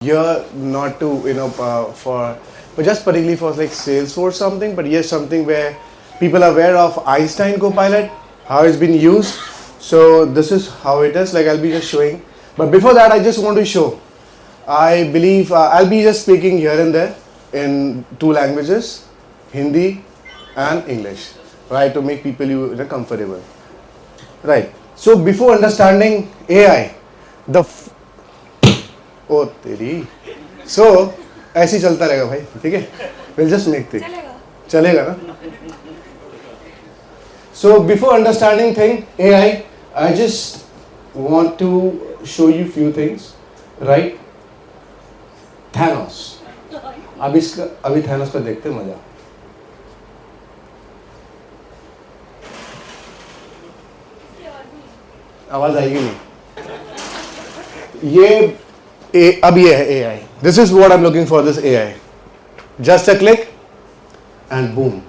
here not to for just particularly for like Salesforce something, but yes, something where people are aware of Einstein Copilot, how it's been used. So this is how it is. Like I'll be just showing, but before that, I just want to show. I believe I'll be just speaking here and there in two languages, Hindi and English, right, to make people comfortable, right. So before understanding AI, the ओ तेरी सो ऐसे ही चलता रहेगा भाई, ठीक है, will just make thing चलेगा ना. So before understanding thing AI, I just want to show you few things, right? Thanos. अभी Thanos पे देखते हैं मजा. आवाज आएगी नहीं. अब ये है AI. This is what I'm looking for, this AI. Just a click and boom.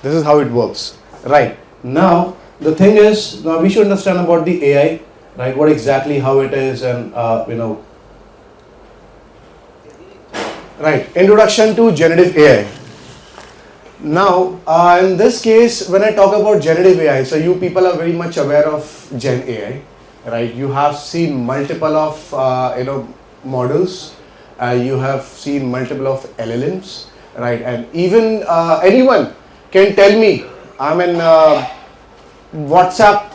This is how it works. Right. Now, the thing is, now we should understand about the AI, right? What exactly, how it is, and right. Introduction to generative AI. Now, in this case, when I talk about generative AI, so you people are very much aware of Gen AI, right? You have seen multiple of models, you have seen multiple of LLMs, right? And even anyone can tell me, I mean, WhatsApp,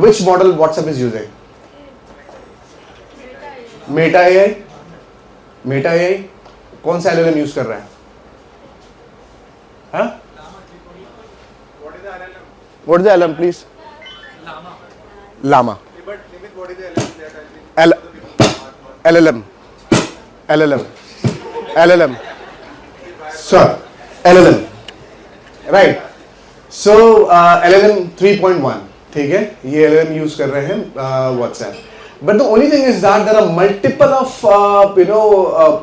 which model WhatsApp is using? Meta AI. Meta AI. कौन सा LLM use कर रहा है? हाँ? What is the LLM, please? Llama. But Nimit, what is the LLM that has been LLM. So, LLM. Right. So, LLM 3.1. ठीक है? ये LLM use कर रहे हैं WhatsApp. But the only thing is that there are multiple of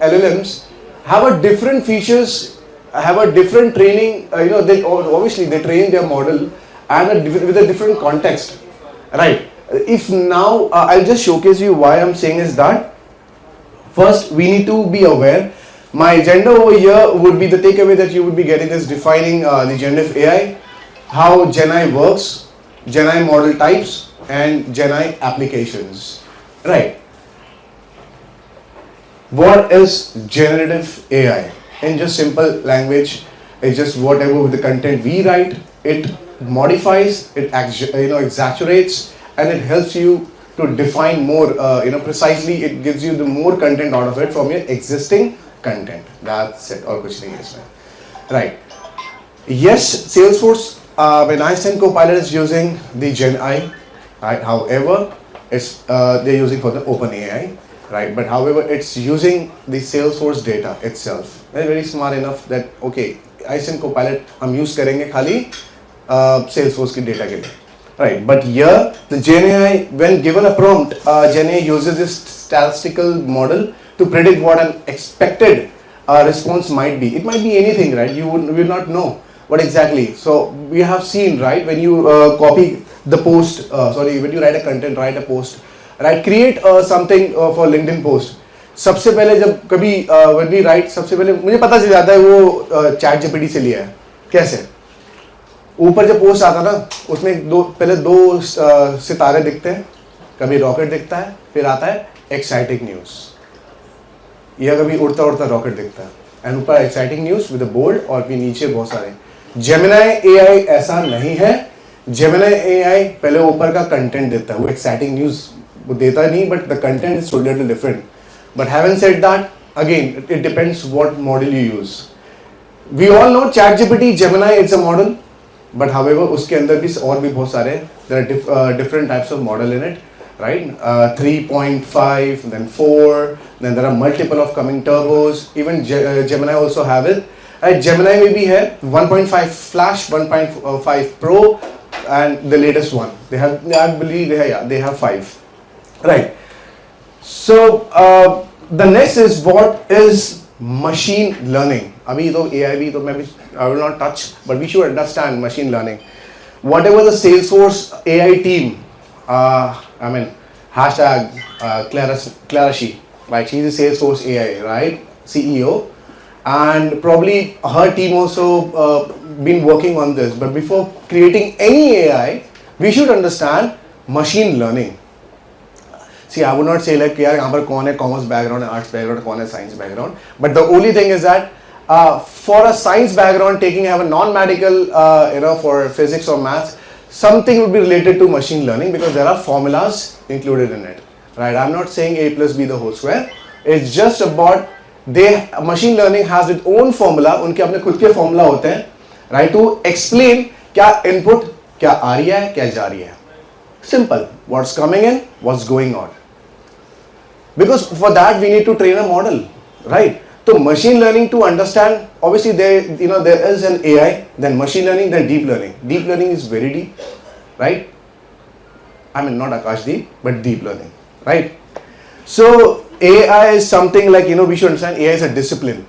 LLMs have a different features, have a different training. They obviously they train their model and with a different context, right? If now I'll just showcase you why I'm saying is that first we need to be aware. My agenda over here would be the takeaway that you would be getting is defining the generative AI, how Gen AI works, Gen AI model types, and Gen AI applications, right? What is generative AI? In just simple language, it's just whatever with the content we write, it modifies, it exaggerates, and it helps you to define more, precisely. It gives you the more content out of it from your existing content. That's it. Or kuch nahi hai isme. Right. Yes, Salesforce, when Einstein Copilot is using the Gen AI, right? However, it's they're using for the OpenAI. Right, but however, it's using the Salesforce data itself. They're very smart enough that okay, Einstein Copilot हम use करेंगे खाली Salesforce की data के लिए, right? But here the Gen AI, when given a prompt, Gen AI uses this statistical model to predict what an expected response might be. It might be anything, right? You will not know what exactly. So we have seen, right, when you copy the post, when you write a content, write a post. Right, create something for LinkedIn post. सबसे पहले जब कभी when we write, सबसे पहले मुझे पता चल जाता है वो चैट जीपीटी से लिया है. कैसे? ऊपर जब पोस्ट आता ना, उसमें पहले दो सितारे दिखते हैं, कभी रॉकेट दिखता है, फिर आता है एक्साइटिंग न्यूज़, या कभी उड़ता उड़ता रॉकेट दिखता है, एंड ऊपर एक्साइटिंग न्यूज़ विद बोल्ड और फिर नीचे बहुत सारे. जेमिनाई एआई ऐसा नहीं है. जेमिनाई एआई पहले ऊपर का कंटेंट देता है, वो एक्साइटिंग न्यूज़ वो देता नहीं, but the content is totally different. But having said that, again, it depends what model you use. We all know ChatGPT, Gemini, it's a model, but however, उसके अंदर भी और भी बहुत सारे, there are different types of model in it, right? 3.5, then 4, then there are multiple of coming turbos. Even Gemini also have it. Gemini maybe है 1.5 Flash, 1.5 Pro, and the latest one. They have, I believe they have 5. Right. So the next is what is machine learning. अभी तो AI भी तो मैं भी I will not touch, but we should understand machine learning. Whatever the Salesforce AI team, hashtag Clarashi, right? She's a Salesforce AI, right? CEO, and probably her team also been working on this. But before creating any AI, we should understand machine learning. See, I would not say like, यार यहाँ पर कौन है commerce background, arts background, कौन है science background. But the only thing is that for a science background, taking have a non-medical, for physics or maths, something would be related to machine learning because there are formulas included in it, right? I'm not saying A plus B the whole square. It's just about machine learning has its own formula. उनके अपने खुद के formula होते हैं, right? To explain क्या input क्या आ रही है क्या जा रही है. Simple. What's coming in, what's going on. Because for that we need to train a model, right? So machine learning to understand, obviously there is an AI, then machine learning, then deep learning. Deep learning is very deep, right? I mean not Akashdeep, but deep learning, right? So AI is something like, we should understand AI is a discipline.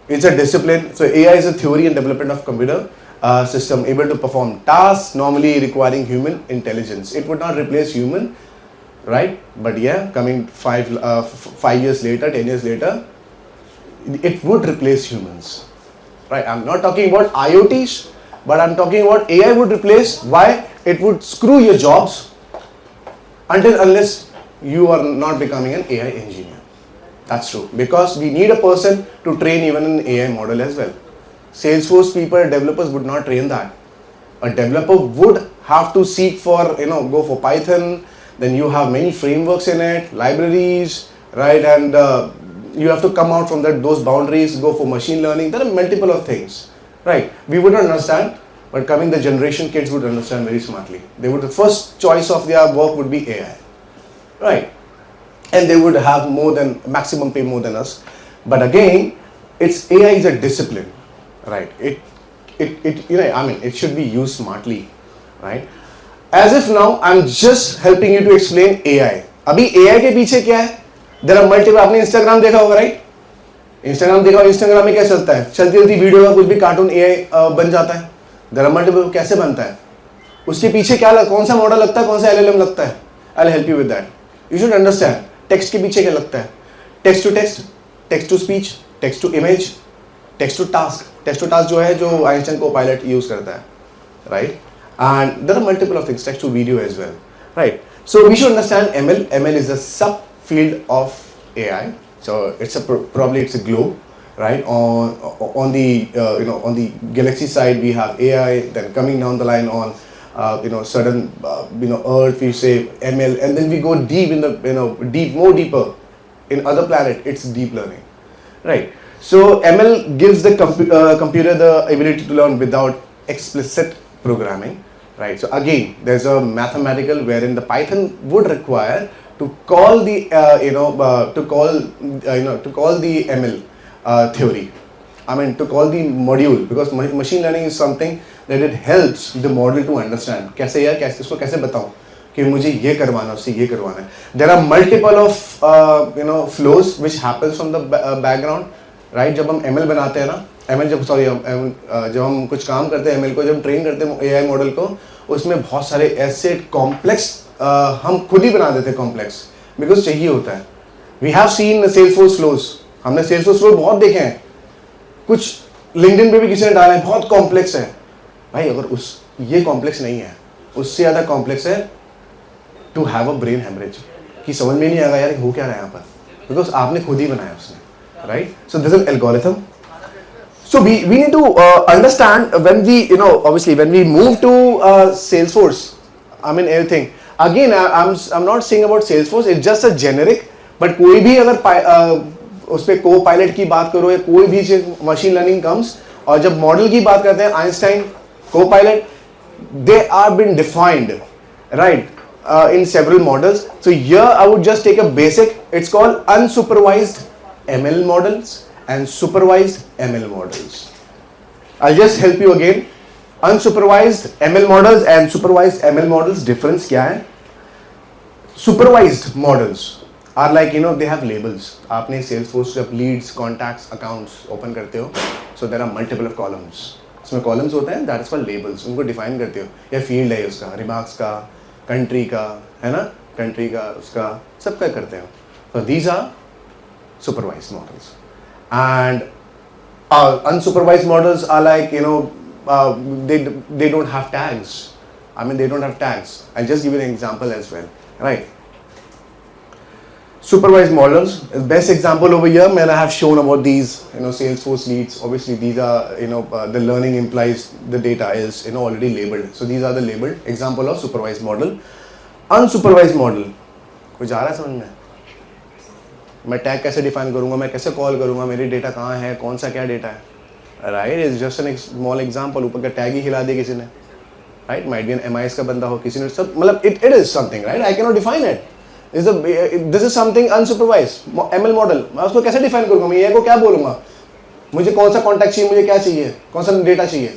It's a discipline. So AI is a theory and development of computer system able to perform tasks normally requiring human intelligence. It would not replace human, right? But yeah, coming 5 years later, 10 years later, it would replace humans, right? I'm not talking about IoTs, but I'm talking about AI would replace. Why? It would screw your jobs unless you are not becoming an AI engineer. That's true, because we need a person to train even an AI model as well. Salesforce people, developers would not train that. A developer would have to seek for, go for Python, then you have many frameworks in it, libraries, right? And you have to come out from those boundaries, go for machine learning. There are multiple of things, right? We would not understand, but coming the generation kids would understand very smartly. The first choice of their work would be AI, right? And they would have maximum pay more than us. But again, AI is a discipline, right? It should be used smartly, right? As if now I'm just helping you to explain AI. अभी AI के पीछे क्या है? There are multiple. आपने Instagram देखा होगा, right? Instagram देखा होगा. Instagram में क्या चलता है? चलती वीडियो का कुछ भी कार्टून AI बन जाता है. There are multiple. कैसे बनता है? उसके पीछे कौन सा मॉडल लगता है, कौन सा LLM लगता है? I'll help you with that. You should understand. Text के पीछे क्या लगता है? Text to text, text to speech, text to image, text to task. Text to task जो है जो आइंस्टाइन को पायलट यूज करता है, right? And there are multiple of things, text to video as well, right? So we should understand ML. ML is a sub field of AI. So it's a globe, right? On the galaxy side we have AI. Then coming down the line on certain Earth, we say ML, and then we go deep in the deeper in other planet. It's deep learning, right? So ML gives the computer the ability to learn without explicit programming, right? So again, there's a mathematical wherein the Python would require to call the to call the ML theory. I mean to call the module, because machine learning is something that it helps the model to understand. कैसे यार इसको कैसे बताऊं कि मुझे ये करवाना है, उससे ये करवाना है. There are multiple of flows which happens from the background, right? जब हम ML बनाते हैं ना, जब हम कुछ काम करते हैं ML को, जब ट्रेन करते हैं AI मॉडल को, उसमें बहुत सारे ऐसे कॉम्प्लेक्स हम खुद ही बना देते हैं कॉम्प्लेक्स, बिकॉज चाहिए होता है. We have seen Salesforce flows. हमने Salesforce flow बहुत देखे हैं. कुछ LinkedIn पे भी किसी ने डाला है, बहुत कॉम्प्लेक्स है भाई. अगर ये कॉम्प्लेक्स नहीं है, उससे ज़्यादा कॉम्प्लेक्स है to have a brain haemorrhage, कि समझ में नहीं आएगा यार हो क्या रहा है यहाँ पर, बिकॉज आपने खुद ही बनाया उसने, right? So this is algorithm. So we need to understand when we obviously when we move to Salesforce, I mean everything. Again, I'm not saying about Salesforce. It's just a generic. But कोई भी अगर उस पे co-pilot की बात करो या कोई भी machine learning comes, और जब मॉडल की बात करते हैं Einstein, co-pilot, they are been defined, right, in several models. So here I would just take a basic. It's called unsupervised ML models and supervised ML models. I'll just help you again. Unsupervised ML models and supervised ML models, difference क्या है? Supervised models are like they have labels. आपने Salesforce जब leads, contacts, accounts open करते हो, so there are multiple of columns. उसमें columns होते हैं, that is called labels. उनको define करते हो, या field है उसका, remarks का, country का, है ना, country का, उसका सबका करते हो. So these are supervised models, and unsupervised models are like, they don't have tags. I mean, they don't have tags. I'll just give you an example as well, right? Supervised models, the best example over here, man, I have shown about these, Salesforce leads. Obviously, these are, the learning implies the data is, already labeled. So these are the labeled example of supervised model. Unsupervised model, कुछ आ रहा है समझ में? मैं tag कैसे define करूंगा, मैं कैसे कॉल करूंगा, मेरी डेटा कहाँ है, कौन सा क्या डेटा है, right? Is just an small example. ऊपर का टैग ही हिला दिया किसी ने, right? Might be an MIS का बंदा हो, किसी ने सब, मतलब it is something, right? I can not define it. This is something unsupervised ML model. मैं उसको कैसे डिफाइन करूंगा? मैं ये को क्या बोलूंगा, मुझे कौन सा कॉन्टैक्ट चाहिए, मुझे क्या चाहिए, कौन सा डेटा चाहिए.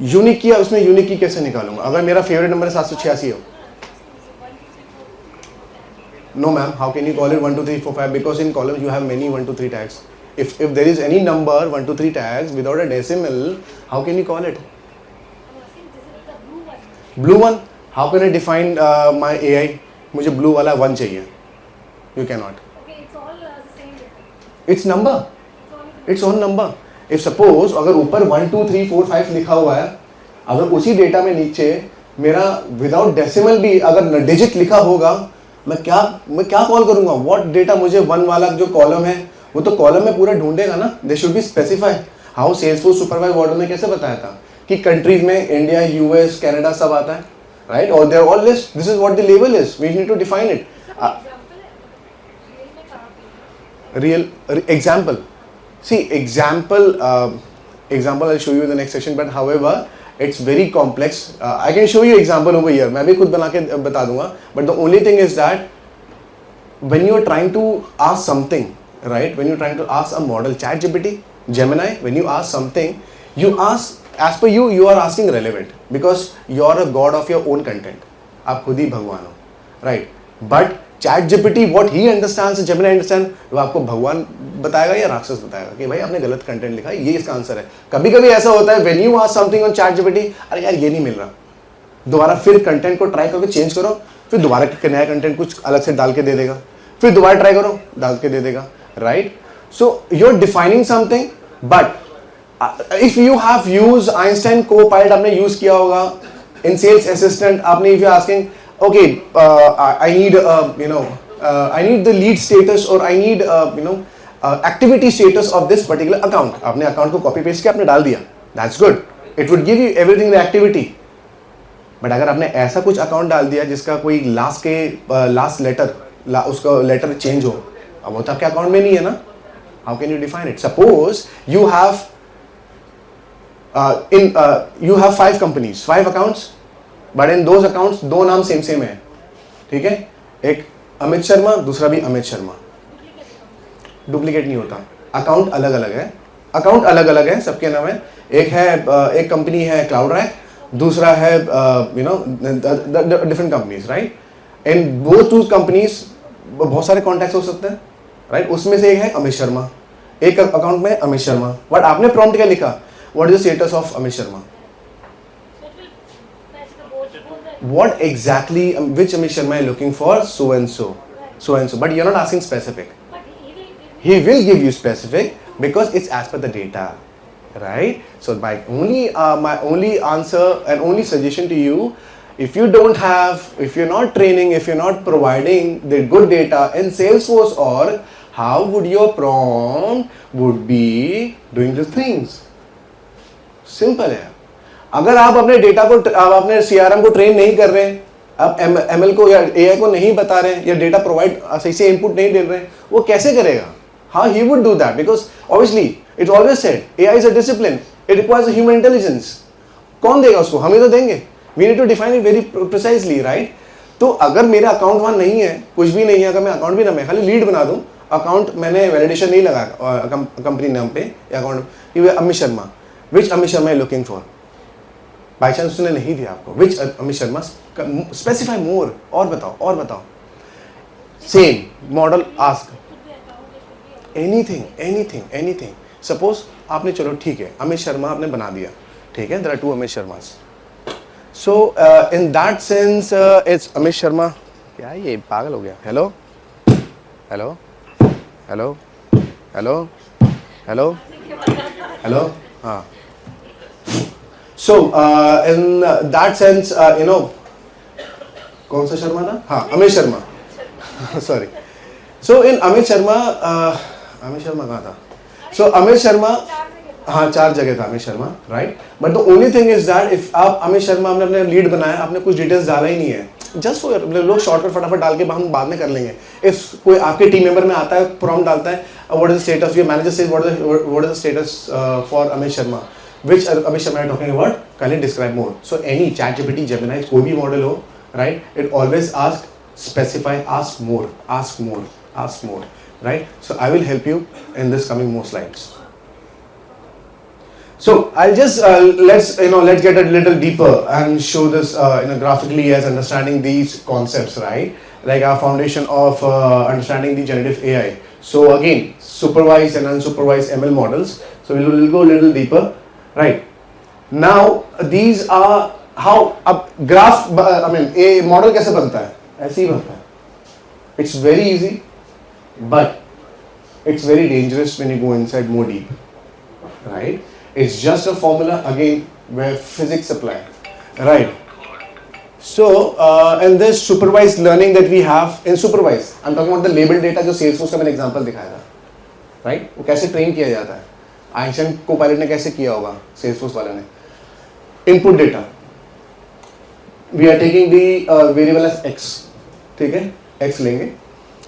यूनिक की, उसमें यूनिक की कैसे निकालूंगा अगर मेरा फेवरेट नंबर 786 हो? No ma'am, how can you call it 1 2 3 4 5? Because in columns you have many 1 2 3 tags. If there is any number 1 2 3 tags without a decimal, how can you call it? Blue one. How can I define my AI? मुझे blue वाला 1 चाहिए. You cannot. Okay, it's all the same data. It's number. It's all It's on number. If suppose अगर ऊपर 1 2 3 4 5 लिखा हुआ है, अगर उसी डेटा में नीचे मेरा विदाउट डेसिमल भी अगर डिजिट लिखा होगा, मैं क्या कॉल करूंगा? व्हाट डेटा मुझे 1 वाला जो कॉलम है वो तो कॉलम में पूरा ढूंढेगा ना. They should be specify. How Salesforce supervised model में कैसे बताया था कि कंट्रीज में इंडिया, US, कनाडा सब आता है, राइट? और they are all list. This is what the level is. We need to define it. Real example. See, example I'll show you in the next session, but however it's very complex. I can show you example over here. मैं भी खुद बना के बता दूंगा. But the only thing is that when you are trying to ask something, right? When you're trying to ask a model, ChatGPT, Gemini, when you ask something, you ask as per you are asking relevant because you are a god of your own content. आप खुद ही भगवान हो, right? But ChatGPT, what he understands, Gemini understand, वो आपको भगवान बताएगा या राक्षस बताएगा कि भाई आपने गलत कंटेंट लिखा है, ये इसका आंसर है. कभी कभी ऐसा होता है when you ask something on ChatGPT, अरे यार ये नहीं मिल रहा, दोबारा फिर कंटेंट को ट्राई करके चेंज करो, फिर दोबारा नया कंटेंट कुछ अलग से डाल के दे देगा, फिर दोबारा ट्राई करो, डाल के दे देगा, right? So you are defining something, but if you have use Einstein copilot, आपने यूज किया होगा इन सेल्स असिस्टेंट. आपने if you asking okay, I need I need the lead status or I need activity status of this particular account. आपने account को copy paste किया, आपने डाल दिया, that's good. It would give you everything the activity. But अगर आपने ऐसा कुछ account डाल दिया जिसका कोई last letter उसका letter change हो, अब वो तो आपके account में नहीं है ना. How can you define it? Suppose you have you have 5 companies, 5 accounts. But in those accounts 2 नाम सेम है, ठीक है? एक अमित शर्मा, दूसरा भी अमित शर्मा. डुप्लीकेट नहीं होता. अकाउंट अलग अलग है, सबके नाम है. एक कंपनी है क्लाउडरैक, दूसरा है different companies, right? In both two companies बहुत सारे कॉन्टैक्ट्स हो सकते हैं, राइट? उसमें से एक है अमित शर्मा, एक अकाउंट में अमित शर्मा. बट आपने प्रॉम्प्ट क्या लिखा? What is the status of Amit Sharma? What exactly, which Amit Sharma are you looking for? So and so. But you're not asking specific. But He will give you specific because it's as per the data, right? So my only answer and only suggestion to you, if you're not training, if you're not providing the good data in Salesforce, or how would your prompt would be doing the things? Simple है. अगर आप अपने data को, आप अपने CRM को train नहीं कर रहे हैं, आप ML को या AI को नहीं बता रहे हैं, या डेटा प्रोवाइड सही से इनपुट नहीं दे रहे हैं, वो कैसे करेगा? How he would do that? Because obviously it's always said AI is a discipline, it requires a human intelligence. कौन देगा उसको? हम ही तो देंगे. We need to define it very precisely, right? तो अगर मेरा अकाउंट वहाँ नहीं है, कुछ भी नहीं है, अगर मैं अकाउंट भी ना, मैं खाली लीड बना दूँ, अकाउंट मैंने वैलिडेशन नहीं लगाया कंपनी नाम पे या अकाउंट, अमित शर्मा, विच अमित शर्मा है लुकिंग फॉर? बाई चांस उसने नहीं दिया आपको, विच अमित शर्मा, स्पेसिफाई मोर, और बताओ. Same model ask anything. Suppose आपने, चलो ठीक है, अमित शर्मा आपने बना दिया, ठीक है, there are 2 Amit Sharmas. So in that sense it's Amit Sharma, क्या ये पागल हो गया? Hello hello hello hello hello hello हाँ. So in that sense, कौन सा शर्मा था? हाँ, Amit Sharma. Sorry. So in Amit Sharma कहाँ था? So अमित शर्मा, हाँ 4 जगह था Amit Sharma, right. But the only thing is that if आप अमित शर्मा आपने अपने लीड बनाया, आपने कुछ डिटेल्स डाला ही नहीं है, जस्ट फॉर लोग शॉर्टकट फटाफट डाल के हम बाद में कर लेंगे. इफ कोई आपके टीम मेंबर में आता है, प्रॉम्प्ट डालता है, what is the status, your manager says what is the status for Amit Sharma, which Amit Sharma are talking about, kindly describe more. So any ChatGPT, Gemini, कोई भी मॉडल हो, right? It always ask, specify, ask more, ask more, ask more, right? So I will help you in this coming more slides. So I'll just let's get a little deeper and show this graphically as understanding these concepts, right? Like our foundation of understanding the generative AI. So again, supervised and unsupervised ML models. So we'll go a little deeper. Right. Now these are how अब graph a model कैसे बनता है? ऐसे ही बनता है. It's very easy, but it's very dangerous when you go inside more deep. Right? It's just a formula again where physics apply. Right. So in this supervised learning that we have in supervised, I'm talking about the label data जो Salesforce का मैंने example दिखाया था. Right? वो कैसे train किया जाता है? आइंस्टाइन को पायलट ने कैसे किया होगा, सेल्सफोर्स वाले ने. Input data, we are taking the variable as x, ठीक है, एक्स लेंगे,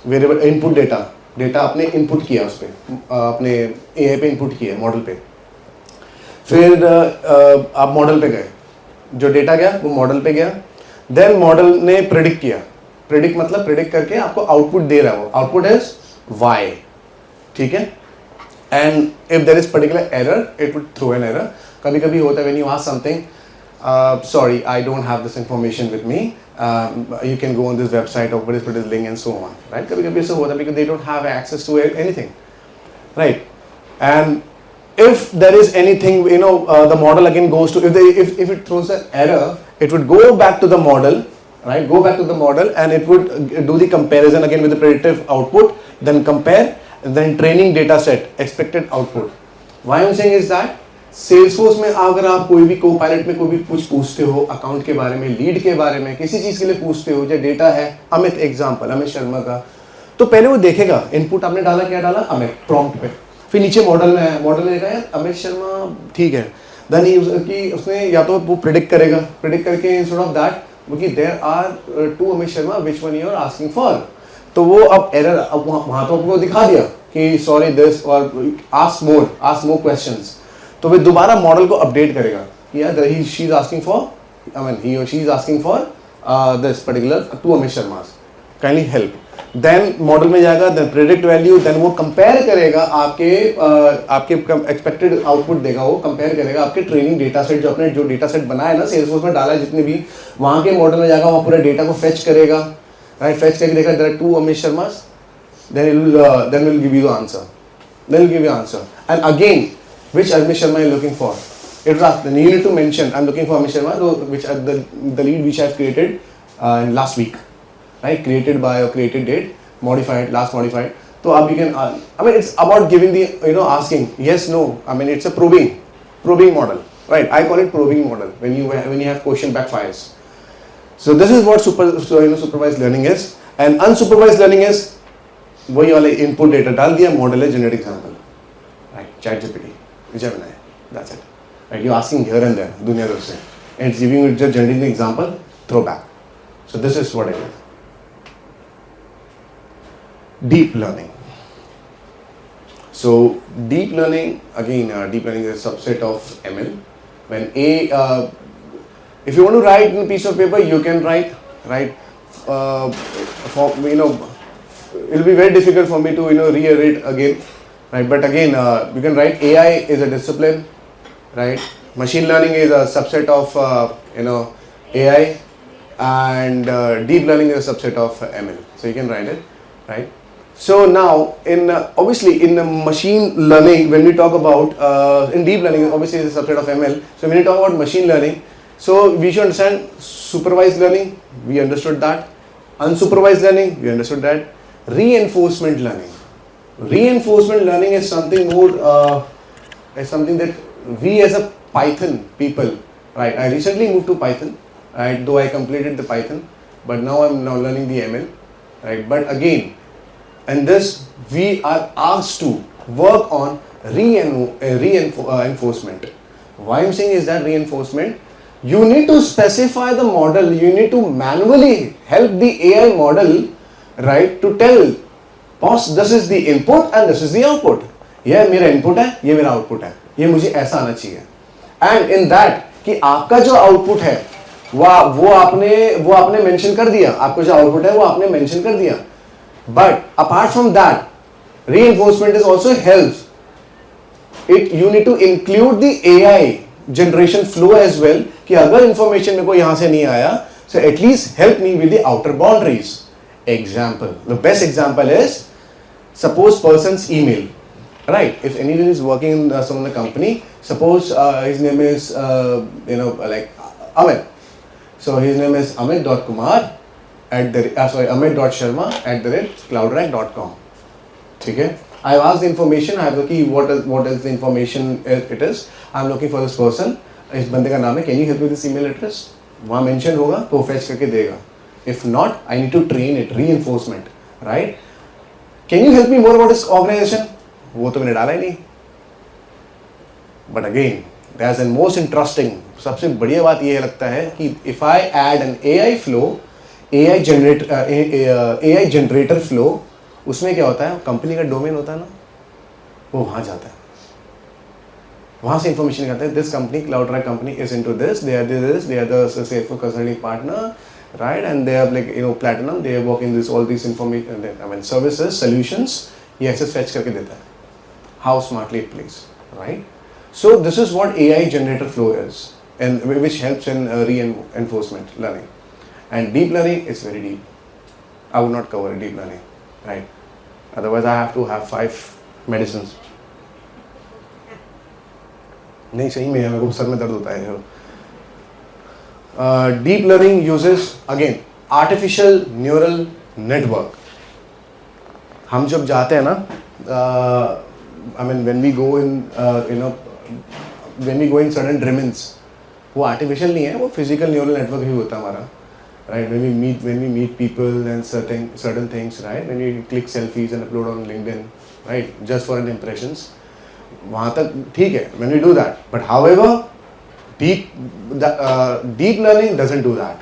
वेरिएबल इनपुट डेटा आपने इनपुट किया उस पर, अपने एआई पे इनपुट किया मॉडल पे, फिर आप मॉडल पे गए, जो डेटा गया वो मॉडल पे गया, देन मॉडल ने प्रेडिक्ट किया. प्रेडिक्ट मतलब प्रेडिक्ट करके आपको आउटपुट दे रहा है, वो आउटपुट इज वाई, ठीक है. And if there is particular error, it would throw an error. कभी कभी होता है when you ask something, sorry, I don't have this information with me. You can go on this website or put this link and so on. Right? कभी कभी ऐसा होता है because they don't have access to anything. Right? And if there is anything, the model again goes to if it throws an error, it would go back to the model. Right? Go back to the model and it would do the comparison again with the predictive output. Then compare. Then training data set, expected output. Why I'm saying is that Salesforce में अगर आप कोई भी co-pilot में कोई भी कुछ पूछते हो अकाउंट के बारे में, लीड के बारे में, किसी चीज़ के लिए पूछते हो, जो डेटा है अमित एग्जाम्पल अमित शर्मा का, तो पहले वो देखेगा इनपुट आपने डाला, क्या डाला अमित प्रॉम्प्ट पे, फिर नीचे मॉडल में है, मॉडल ने कहा यार अमित शर्मा ठीक है, देन उसने या तो वो प्रिडिक्ट करके इंस्टेड ऑफ दैट क्योंकि there are 2 Amit Sharma which one you are asking for, तो वो अब एरर अब वहाँ तो आपको दिखा दिया कि सॉरी दिस और आस्क मोर क्वेश्चंस, तो वे दोबारा मॉडल को अपडेट करेगा कि यार she is asking for he और she is asking for this particular 2 Amit Sharma, kindly help. Then model में जाएगा, देन प्रेडिक्ट वैल्यू, देन वो कंपेयर करेगा आपके एक्सपेक्टेड आउटपुट देगा, वो कंपेयर करेगा आपके ट्रेनिंग डेटा सेट जो आपने जो डेटा सेट बनाया ना सेल्सफोर्स में डाला है जितने भी, वहाँ के मॉडल में जाएगा, वहाँ पूरे डेटा को फेच करेगा. Right, fetch करके देखा there are 2 Amit Sharmas, then it will give you the answer. Then it will give you answer. And again, which Amit Sharma are you looking for? It will ask. Then you need to mention I'm looking for Amit Sharma, which the lead which I have created in last week, right? Created by or created date, modified, last modified. So अब you can, it's about giving the asking yes no. It's a probing model, right? I call it probing model when you have question backfires. So this is what supervised learning is, and unsupervised learning is वही वाले input data डाल दिया, model है generate example, right? ChatGPT, Gemini, that's it. Right? You're asking here and there, दुनिया भर से, and it's giving you just generating the example, throw back. So this is what I do. Deep learning. So deep learning again, deep learning is a subset of ML. When if you want to write in a piece of paper, you can write. It will be very difficult for me to reiterate again, right? But again, you can write. AI is a discipline, right? Machine learning is a subset of AI, and deep learning is a subset of ML. So you can write it, right? So now, obviously in machine learning, when we talk about in deep learning, obviously it's a subset of ML. So when we talk about machine learning, so we should understand supervised learning. We understood that. Unsupervised learning, we understood that. Reinforcement learning. Reinforcement learning is something more, is something that we as a Python people, right? I recently moved to Python, right? Though I completed the Python, but now I'm now learning the ML, right? But again, in this we are asked to work on reinforcement. Why I'm saying is that reinforcement, you need to specify the model, you need to manually help the AI model, right, to tell, boss, this is the input and this is the output. ये मेरा input है, ये मेरा output है, ये मुझे ऐसा आना चाहिए. And in that कि आपका जो output है वो आपने mention कर दिया, आपका जो output है वो आपने mention कर दिया. But apart from that, reinforcement is also helps. You need to include the AI generation flow as well, कि अगर information मेरे को यहाँ से नहीं आया, so at least help me with the outer boundaries. Example, the best example is, suppose person's email, right? If anyone is working in some other company, suppose his name is like Amit. So his name is Amit.Kumar Amit.Sharma@cloudrack.com. ठीक है? I have asked the information. I have looking what is the information it is. I am looking for this person. इस बंदे का नाम है. Can you help me with this email address? वहाँ mention होगा तो fetch करके देगा. If not, I need to train it. Reinforcement, right? Can you help me more about this organization? वो तो मैंने डाला ही नहीं. But again, there's a most interesting. सबसे बढ़िया बात ये लगता है कि if I add an AI flow, AI generator flow, उसमें क्या होता है, कंपनी का डोमेन होता है ना, वो वहाँ जाता है, वहाँ से इंफॉर्मेशन निकालते हैं. This company, CloudRack company is into this, they are the Salesforce consulting partner, right? And they are like platinum, they work in this all these information, I mean services, solutions. ये ऐसे fetch करके देता है. How smartly it plays, right? So this is what AI generator flow is, and which helps in reinforcement learning. And deep learning is very deep. I would not cover deep learning, right? Otherwise, I have to have 5 medicines. नहीं सही में मेरे को sir में दर्द होता है. Deep learning uses again artificial neural network. हम जब जाते हैं ना, I mean when we go in when we go in certain domains, वो artificial नहीं है, वो physical neural network ही होता है हमारा. Right, when we meet people and certain things, right? When we click selfies and upload on LinkedIn, right? Just for an impressions, वहाँ तक ठीक है. When we do that, but however, deep learning doesn't do that.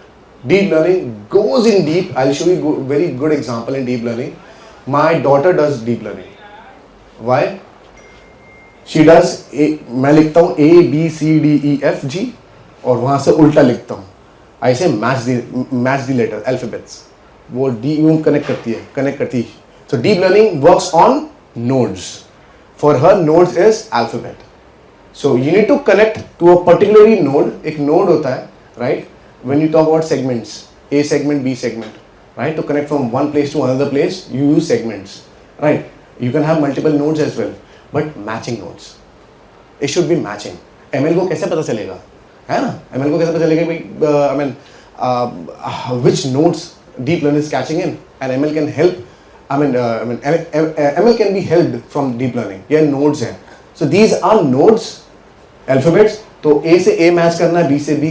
Deep learning goes in deep. I'll show you very good example in deep learning. My daughter does deep learning. Why? She does मैं लिखता हूँ A B C D E F G और वहाँ से उल्टा लिखता हूँ. ऐसे मैच दी लेटर अल्फाबेट्स, वो डी यूं कनेक्ट करती है. So deep learning works on nodes. For हर nodes is alphabet. So you need to connect to a particularly node. एक नोड होता है, right? When you talk about segments, A segment, B segment, right? To connect from one place to another place you use segments, right? You can have multiple nodes as well, but matching nodes, it should be matching. ML को कैसे पता चलेगा, है ना? ML को कैसे पता चलेगा भाई, I mean which nodes deep learning is catching in, and ML can help. ML can be helped from deep learning. ये nodes हैं. So these are nodes, alphabets. तो A से A match करना है, B से B,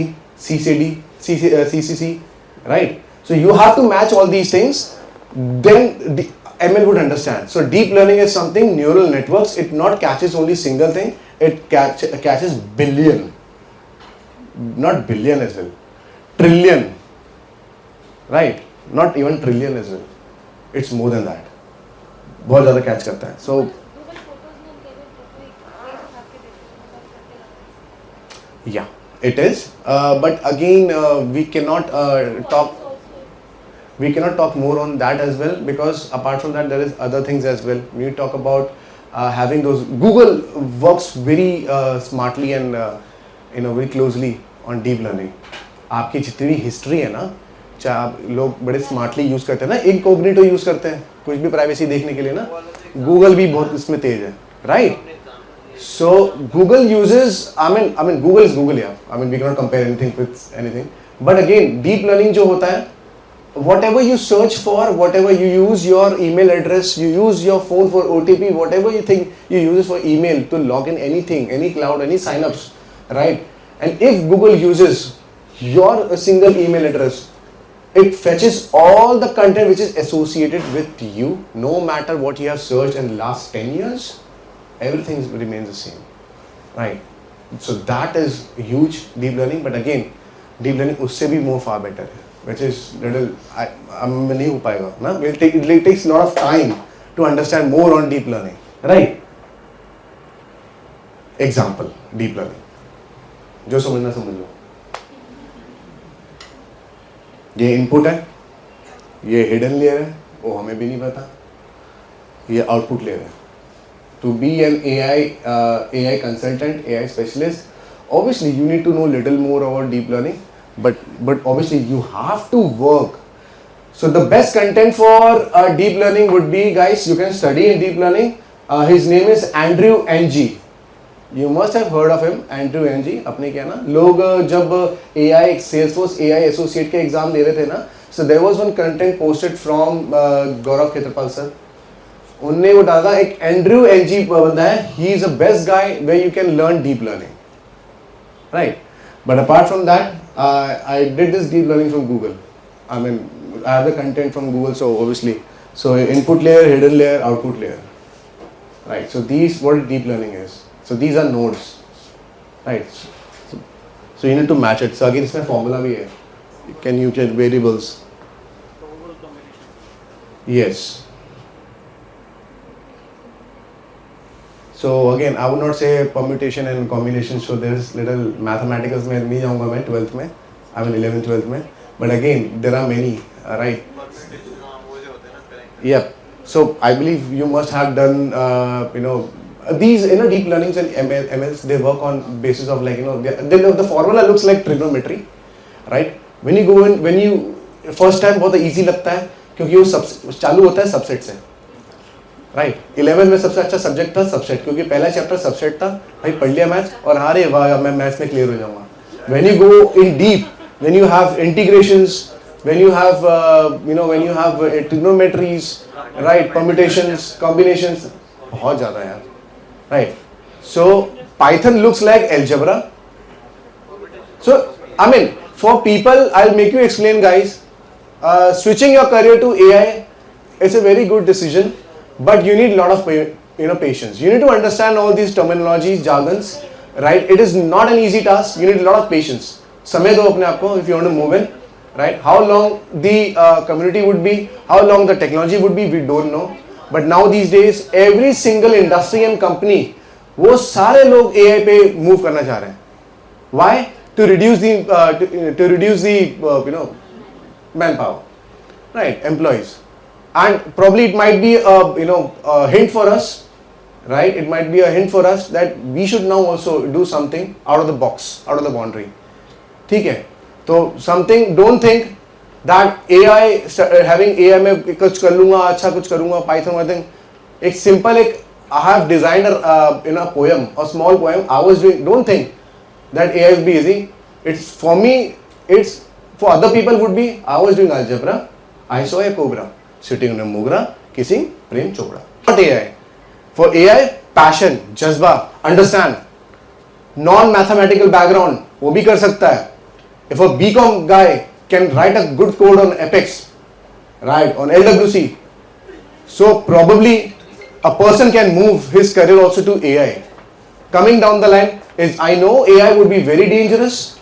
C से D, C से C, right? So you have to match all these things. Then ML would understand. So deep learning is something neural networks. It not catches only single thing. It catches billion. Not billion as well, trillion, right? Not even trillion as well. It's more than that. बहुत ज़्यादा catch करता है. So Google photos में उनके भी photo एक उठा के देते हैं, मतलब करते हैं. yeah, it is. But again, we cannot talk. We cannot talk more on that as well, because apart from that, there is other things as well. When you talk about having those, Google works very smartly and very closely on deep learning. आपकी जितनी भी history है ना, चाहे आप लोग बड़े smartly use करते हैं ना, इनकॉग्निटो यूज़ करते हैं कुछ भी प्राइवेसी देखने के लिए ना, गूगल भी बहुत इसमें तेज है, right? So Google uses, I mean Google is Google, या I mean we can not compare anything with anything. But again deep learning जो होता है, whatever you search for, whatever you use your email address, you use your phone for OTP, whatever you think you use it for email to log in anything, any cloud, any signups, right? And if Google uses your single email address, it fetches all the content which is associated with you, no matter what you have searched in the last 10 years, everything remains the same, right? So that is huge deep learning, but again, deep learning उससे भी more far better है, which is little, नहीं हो पाएगा ना, it takes a lot of time to understand more on deep learning, right? Example, deep learning, जो समझना समझ लो, ये इनपुट है, ये हिडन लेयर है, वो हमें भी नहीं पता, ये आउटपुट लेयर है. To be an AI consultant, AI specialist, obviously you need to know little more about deep learning, but obviously you have to work. So the best content for deep learning would be, guys, you can study in deep learning. His name is Andrew Ng. You must have heard of him, Andrew Ng. अपने क्या ना लोग जब AI Salesforce AI Associate के exam दे रहे थे ना, so there was one content posted from Gaurav Khetarpal sir. उनने वो डाला एक एंड्रयू एनजी बंदा है, he is the best guy where you can learn deep learning, right? But apart from that I did this deep learning from Google. I mean I have the content from Google, so obviously so input layer, hidden layer, output layer, right? So these what deep learning is. So these are nodes, right? So you need to match it. So again इसमें formula भी है, can you check variables, yes. So again, I would not say permutation and combination. So there's little mathematicals में नहीं जाऊँगा मैं 12th में, I mean 11th 12th में. But again, there are many, right? Yep. So I believe you must have done, these deep learnings and MLs. They work on basis of like the formula looks like trigonometry, right? When you go in, when you first time बहुत easy लगता है क्योंकि वो चालू होता है subset से. Right 11 में सबसे अच्छा सब्जेक्ट था सबसेट, क्योंकि पहला चैप्टर सबसेट था. भाई पढ़ लिया मैथ्स और अरे वाह मैं मैथ्स में क्लियर हो जाऊंगा. When you go in deep, when you have integrations, when you have when you have trigonometries, right, permutations, combinations, बहुत ज़्यादा यार, right? So Python looks like algebra. So I mean for people, I will make you explain guys, switching your career to AI, it's a very good decision. But you need a lot of patience. You need to understand all these terminologies, jargons, right? It is not an easy task. You need a lot of patience. समय दो अपने आप को if you want to move in, right? How long the community would be, how long the technology would be, we don't know. But now these days, every single industry and company, वो सारे लोग AI पे move करना चाह रहे हैं. Why? To reduce the manpower, right? Employees. And probably it might be a hint for us, right? It might be a hint for us that we should now also do something out of the box, out of the boundary. ठीक है? तो something, don't think that AI, having AI में कुछ कर लूँगा, अच्छा कुछ करूँगा, Python, I think, एक simple I have designed a poem, a small poem I was doing. Don't think that AI will be easy. It's for me, it's for other people would be, I was doing algebra, I saw a cobra sitting on a mogra kissing Prem Chopra. Not AI. For AI, passion, jazba, understand. Non-mathematical background, वो भी कर सकता है. If a BCom guy can write a good code on Apex, right, on LWC, so probably a person can move his career also to AI. Coming down the line is, I know AI would be very dangerous,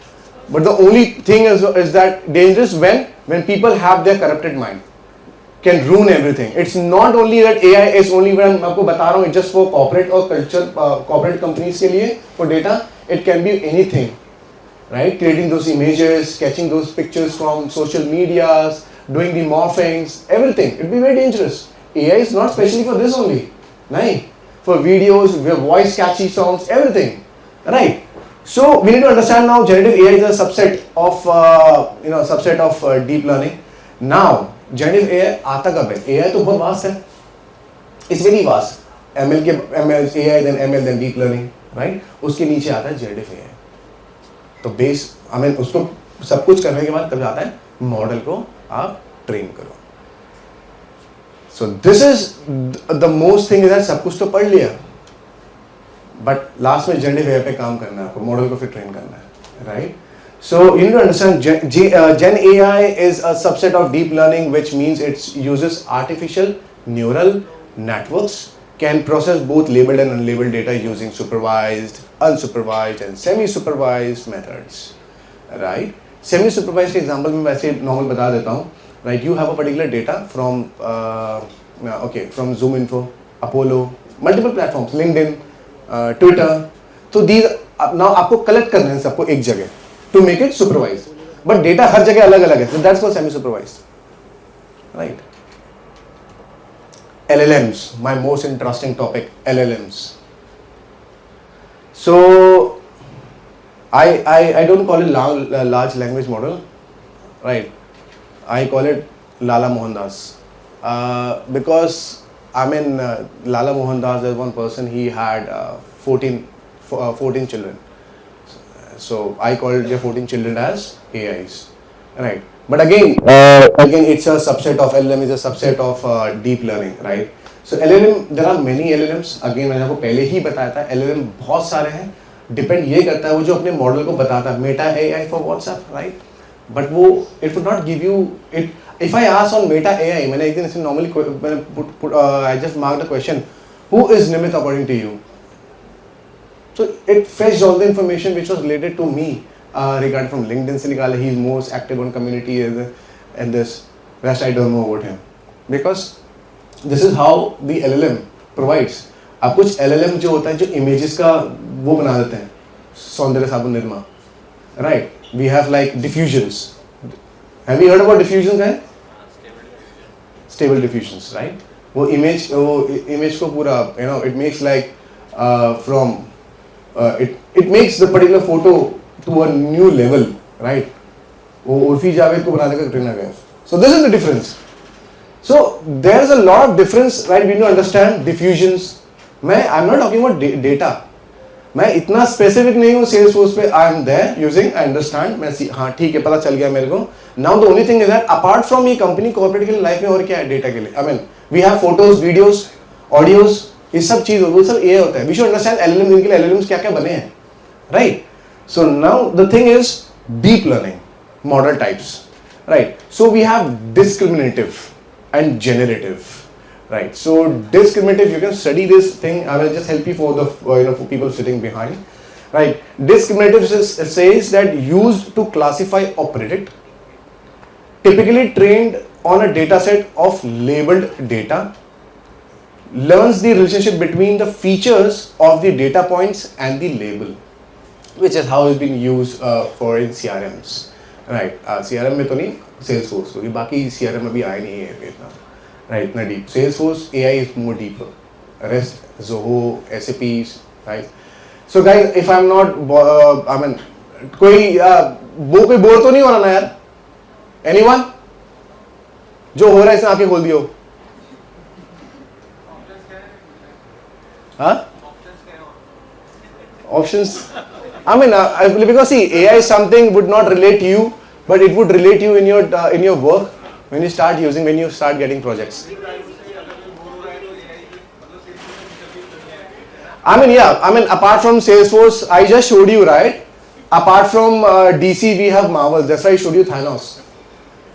but the only thing is that dangerous when people have their corrupted mind. Can ruin everything. It's not only that AI is only when मैं आपको बता रहा हूँ, it's just for corporate और culture, corporate companies के लिए for data. It can be anything, right? Creating those images, catching those pictures from social medias, doing the morphings, everything. It'd be very dangerous. AI is not specially for this only. नहीं, for videos, voice catchy songs, everything, right? So we need to understand now generative AI is a subset of deep learning. Now generative AI आता कब है? AI तो बहुत vast है. It's very vast. ML AI then ML then deep learning, right? उसके नीचे आता है generative AI. तो बेस उसको सब कुछ करने के बाद तब जाता है मॉडल को आप ट्रेन करो. So this is the most thing is that सब कुछ तो पढ़ लिया, but लास्ट में जनरेटिव एआई पे काम करना है आपको, मॉडल को फिर ट्रेन करना है, right? So you need to understand Gen AI is a subset of deep learning, which means it uses artificial neural networks, can process both labeled and unlabeled data using supervised, unsupervised and semi-supervised methods, right? Semi-supervised के example में वैसे normal बता देता हूँ, right? You have a particular data from from ZoomInfo, Apollo, multiple platforms, LinkedIn, Twitter. So these now आपको collect करना है सबको एक जगह to make it supervised. But data हर जगह अलग अलग है, so that's called semi-supervised, right? LLMs, my most interesting topic, LLMs. So I don't call it large language model, right? I call it Lala Mohandas, because I mean Lala Mohandas is one person. He had 14 children. So I called the 14 children as AIs, right? But again, it's a subset of LLM is a subset of deep learning, right? So LLM, there are many LLMs. Again मैंने आपको पहले ही बताया था, LLM बहुत सारे हैं. Depend ये करता है वो जो अपने मॉडल को बताता है. Meta AI for WhatsApp, right? But वो it would not give you it. If I ask on Meta AI, मैंने एक दिन ऐसे normally I just marked a question. Who is Nimit according to you? So it fetched all the information which was related to me regarding from LinkedIn से निकाला. He is most active on community and this. Rest I don't know about him, because this is how the LLM provides. अब कुछ LLM जो होता है जो images का वो बना देते हैं, सौंदर्य साबुन Nirma, right? We have like diffusions. Have you heard about diffusions? है? Stable diffusions, right? वो image को पूरा it makes like from it makes the particular photo to a new level, right? वो उर्फी जावेद को बना देगा Katrina Kaif. So this is the difference. So there is a lot of difference, right? We need to understand diffusions. I'm not talking about data. मैं इतना specific नहीं हूँ Salesforce पे. I am there using, I understand. मैं हाँ ठीक है, पता चल गया मेरे को. Now the only thing is that apart from ये company corporate के लिए life में और क्या है data के लिए? I mean we have photos, videos, audios. ये सब चीज वो सब AI होता है. We should understand LLM के लिए LLMs क्या क्या बने हैं, right? So now the thing is deep learning model types, right? So we have discriminative and generative, right? So discriminative, you can study this thing. I will just help you for the for people sitting behind, right? Discriminative says that used to classify or predict, typically trained on a data set of labeled data, learns the relationship between the features of the data points and the label, which is how it's been used for in CRMs, right? CRM में तो नहीं, Salesforce, क्योंकि बाकी CRM अभी आए नहीं है इतना, right? इतना deep. Salesforce AI is more deeper. Rest, Zoho, SAPs, right? So guys, if I'm not, I mean, कोई बोर तो नहीं हो रहा ना यार? Anyone? जो हो रहा है इसमें आके खोल दियो. Huh? Options? I mean, because see, AI is something would not relate to you, but it would relate you in your work when you start using, when you start getting projects. I mean, yeah. I mean, apart from Salesforce, I just showed you, right? Apart from DC, we have Marvel. That's why I showed you Thanos.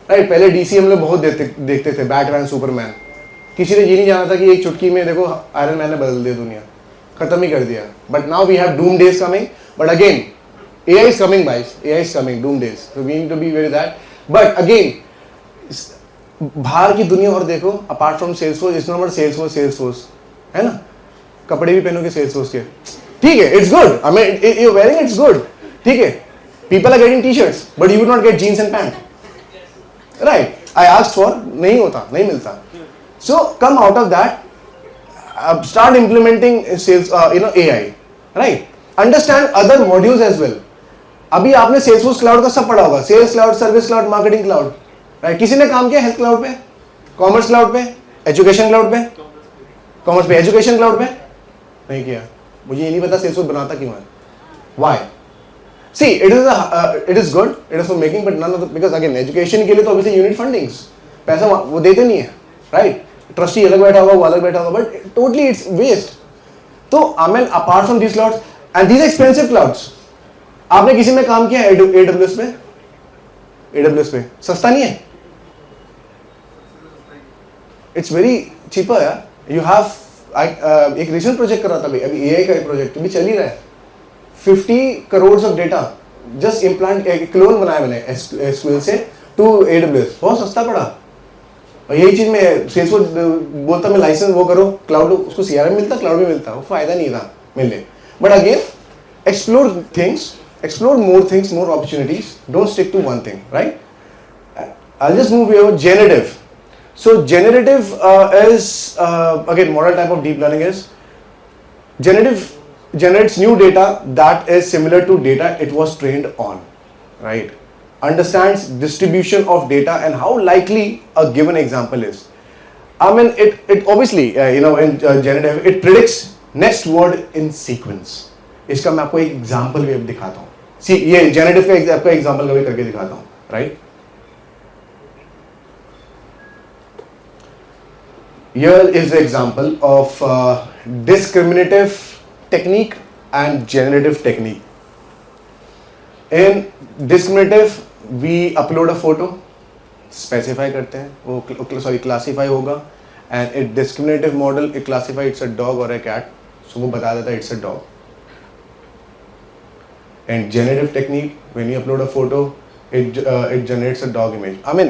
Right? पहले DC हम लोग बहुत देखते थे, Batman, Superman. किसी ने ये नहीं जाना था कि एक चुटकी में देखो आयरन मैन ने बदल दिया दुनिया, खत्म ही कर दिया. But now we have doom days coming. But again AI is coming, guys. AI is coming, doom days. So we need to be very that. But again, बाहर की दुनिया और देखो. Apart from Salesforce, it's not about Salesforce, है ना? कपड़े भी पहनोगे Salesforce के, ठीक है? It's good. I mean, you're wearing it's good, ठीक है? People are getting t-shirts, but you would not get jeans and pant, right? I asked for, नहीं होता, नहीं मिलता. So come out of that, start implementing sales, AI, right? Understand other modules as well. अभी आपने Salesforce Cloud का सब पढ़ा होगा, Sales Cloud, Service Cloud, Marketing Cloud, right? किसी ने काम किया Health Cloud पे, Commerce Cloud पे, Education Cloud पे, Commerce पे, Education Cloud पे नहीं किया. मुझे ये नहीं पता Salesforce बनाता क्यों है. Why? See, it is good, it is for making, but none of the, because again education के लिए तो obviously you need fundings. पैसा वो देते नहीं है, राइट? ट्रस्टी अलग बैठा होगा, वो अलग बैठा होगा, बट टोटली इट्स वेस्ट. तो I mean apart from this clouds and these expensive clouds, आपने किसी में काम किया AWS में? AWS पे सस्ता नहीं है, इट्स वेरी चीपर यार. यू हैव एक रिसेंट प्रोजेक्ट कर रहा था अभी AI का प्रोजेक्ट भी चल ही रहा है. 50 crore of data just implant, एक क्लोन बनाया मैंने SQL से टू AWS, बहुत सस्ता पड़ा. और यही चीज में सेल्सफोर्स बोलता मैं लाइसेंस वो करो क्लाउड, उसको CRM मिलता, क्लाउड में मिलता, वो फायदा नहीं था मिलने. But again explore things, explore more things, more opportunities. Don't stick to one thing, right? I'll just move here. Generative. So generative is again model type of deep learning is generative generates new data that is similar to data it was trained on, right? Understands distribution of data and how likely a given example is. I mean it obviously in generative it predicts next word in sequence. इसका मैं आपको एक example भी अब दिखाता हूँ. सी ये generative का आपका एग्जांपल कभी करके दिखाता हूँ, right? Here is the example of discriminative technique and generative technique. In discriminative, we upload a photo, specify करते हैं, वो sorry classify होगा, and in discriminative model it classify it's a dog or a cat, so वो बता देता है it's a dog. And generative technique, when you upload a photo, it generates a dog image. I mean,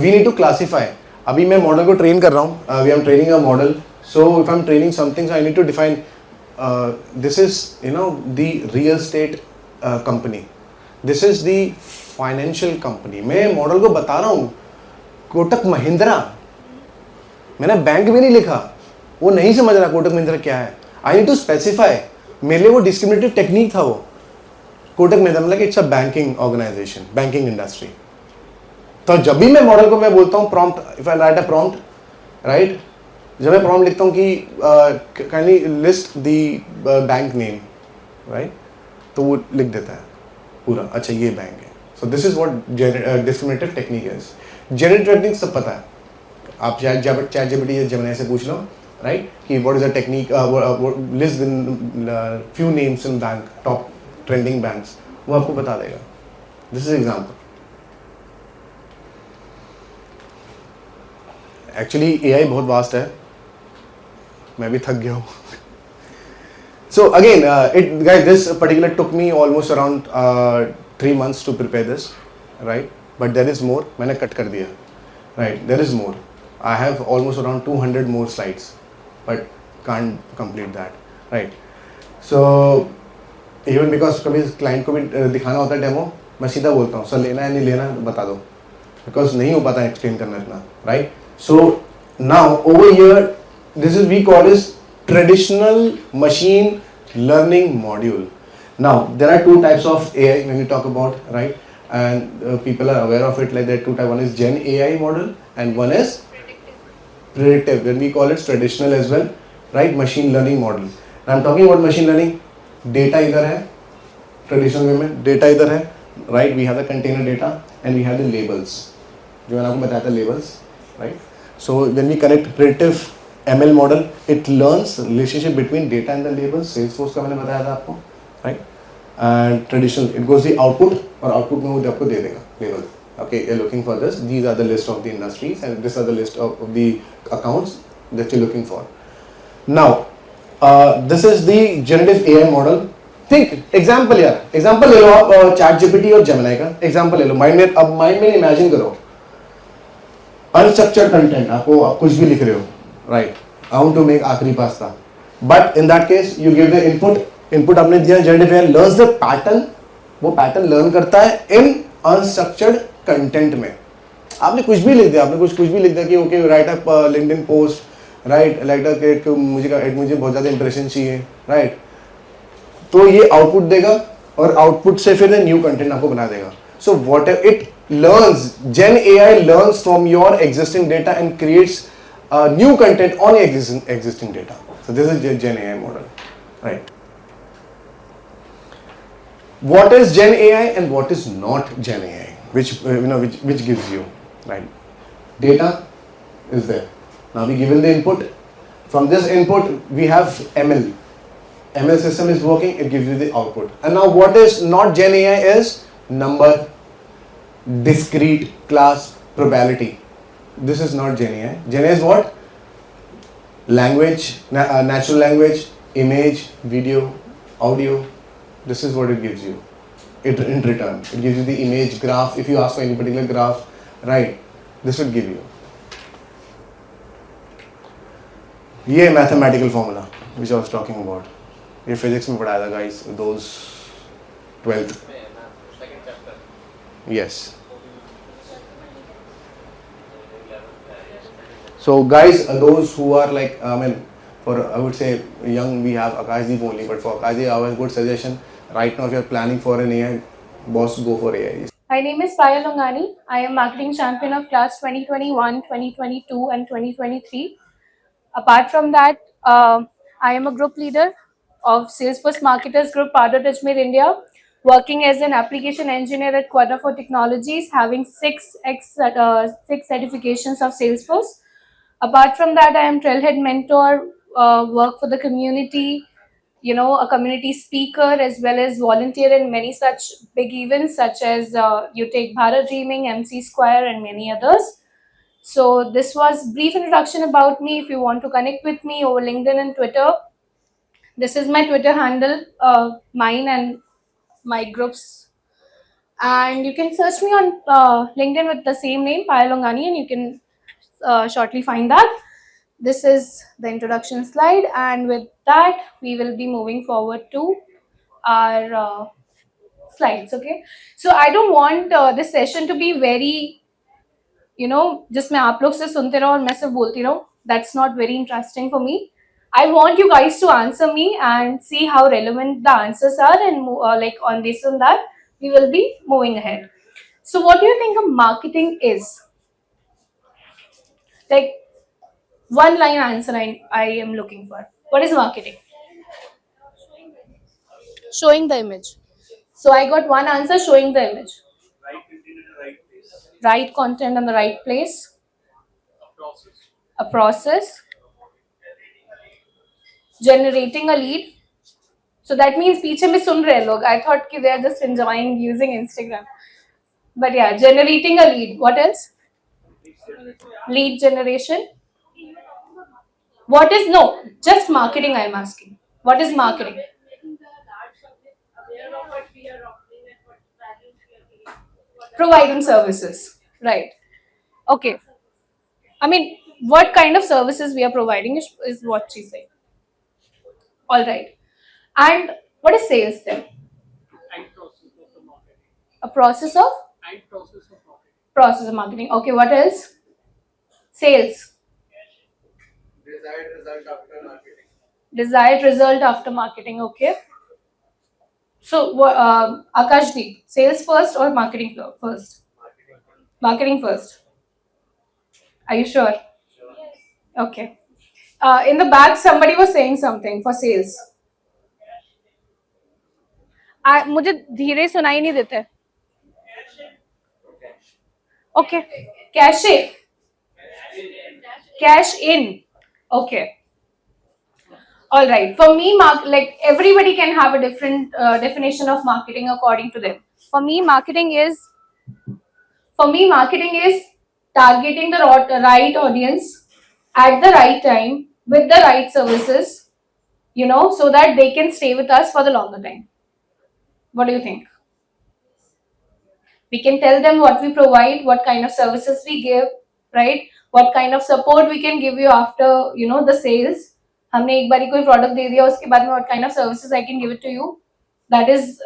we need to classify. अभी मैं model को train कर रहा हूँ. We are training a model. So if I'm training something, so I need to define. This is the real estate company. This is the financial company. मैं model को बता रहा हूँ कोटक महिंद्रा. मैंने बैंक भी नहीं लिखा. वो नहीं समझ रहा कोटक महिंद्रा क्या है. I need to specify. मेरे लिए वो discriminative technique था वो. कोटक महिंद्रा मतलब it's a banking organisation, banking industry. तो जब भी मैं मॉडल को मैं बोलता हूँ prompt, if I write a prompt, right, जब मैं प्रॉम्प्ट लिखता हूँ कि kindly list the bank name, right, तो वो लिख देता है पूरा, अच्छा ये बैंक है. So this is what discriminative technique is. Generative technique सब पता है, आप ChatGPT या जेमिनी से पूछ लो, राइट, कि what is the technique, list few names in bank, top trending banks, वो आपको बता देगा. This is example. Actually AI बहुत वास्ट है, मैं भी थक गया हूँ. So again it guys, this particular took me almost around 3 months to prepare this, right, but there is more. मैंने कट कर दिया, right, there is more. I have almost around 200 more slides, but can't complete that, right. So even because कभी client को भी दिखाना होता है demo, मैं सीधा बोलता हूँ सर लेना है नहीं लेना बता दो, बिकॉज नहीं हो पाता एक्सप्लेन करना इतना, right. So now over here this is we call is traditional machine learning module. Now there are 2 types of AI when we talk about, right, and people are aware of it, like there are 2 types. One is Gen AI model and one is predictive, when we call it traditional as well, right, machine learning model. And I'm talking about machine learning. Data इधर है traditional way में, data इधर है, right, we have the container data and we have the labels, जो मैंने आपको बताया था labels, right. So when we connect predictive ML model, it learns relationship between data and the labels. Salesforce का मैंने बताया था आपको, right. And traditional it goes the output, और आउटपुट में वो आपको दे देगा label. Okay, you're looking for this. These are the list of the industries, and this are the list of the accounts that you're looking for. Now, this is the generative AI model. Think example यार, example ले लो आप ChatGPT और Gemini का example ले लो. अब mind में imagine करो, unstructured content, आप कुछ भी लिख रहे हो, right? I want to make आखिरी pasta, but in that case you give the input आपने दिया, generative AI learns the pattern, वो pattern learn करता है in unstructured कंटेंट में. आपने कुछ भी लिख दिया, आपने कुछ भी लिख दिया कि okay right up LinkedIn post, right, like मुझे बहुत ज़्यादा इंप्रेशन चाहिए, राइट, तो ये आउटपुट देगा और आउटपुट से फिर न्यू कंटेंट आपको बना देगा. So what it learns, Gen AI learns from your existing data and creates new content on existing data. So this is Gen AI model, right. What is Gen AI and what is not Gen AI? Which gives you, right? Data is there. Now we given the input. From this input, we have ML. ML system is working, it gives you the output. And now what is not Gen AI is number, discrete, class, probability. This is not Gen AI. Gen AI is what? Language, natural language, image, video, audio. This is what it gives you. It in return. It gives you the image, graph. If you ask for any particular graph, right? This would give you. ये mathematical formula which I was talking about. ये physics में पढ़ाया था guys. Those 12th. Second chapter. Yes. So guys, those who are like, I mean, for I would say young, we have Akashdeep only, but for Akashdeep, I have a good suggestion. Right now, if you're planning for an AI, boss, go for AI. My name is Payal Longani. I am marketing champion of class 2021, 2022 and 2023. Apart from that, I am a group leader of Salesforce Marketers Group, part of Ajmer, India, working as an application engineer at Quadra4 Technologies, having six certifications of Salesforce. Apart from that, I am Trailhead mentor, work for the community, a community speaker, as well as volunteer in many such big events such as You Take Bharat Dreaming, MC Square, and many others. So this was brief introduction about me. If you want to connect with me over LinkedIn and Twitter, this is my Twitter handle, mine and my groups. And you can search me on LinkedIn with the same name, Payal Longani, and you can shortly find that. This is the introduction slide, and with that, we will be moving forward to our slides. Okay, so I don't want this session to be very, जिसमें आप लोग से सुनते रहो और मैं सिर्फ बोलती रहूं. That's not very interesting for me. I want you guys to answer me and see how relevant the answers are, and like on this and that, we will be moving ahead. So, what do you think of marketing is? Like, one line answer I am looking for. What is marketing? Showing the image. So I got one answer, showing the image. Right content in the right place. Right content in the right place. A process. A process. Generating a lead. So that means पीछे में सुन रहे हैं लोग. I thought कि they are just enjoying using Instagram. But yeah, generating a lead. What else? Lead generation. What is, no, just marketing I am asking. What is marketing? Providing services, right? Okay. I mean, what kind of services we are providing is what she said. All right. And what is sales then? And process of the marketing. A process of? And process of marketing. Process of marketing. Okay, what else? Sales. Desired result after marketing. Desired result after marketing. Okay. So, Akashdeep, sales first or marketing first? Marketing first. Are you sure? Okay. In the back, somebody was saying something for sales. मुझे धीरे सुनाई नहीं देते. Okay. Cash in. Okay. All right. For me, like everybody can have a different definition of marketing according to them. For me, marketing is targeting the right audience at the right time with the right services, so that they can stay with us for the longer time. What do you think? We can tell them what we provide, what kind of services we give, right? What kind of support we can give you after, the sales. हमने एक बारी कोई product दे दिया, उसके बाद में what kind of services I can give it to you. That is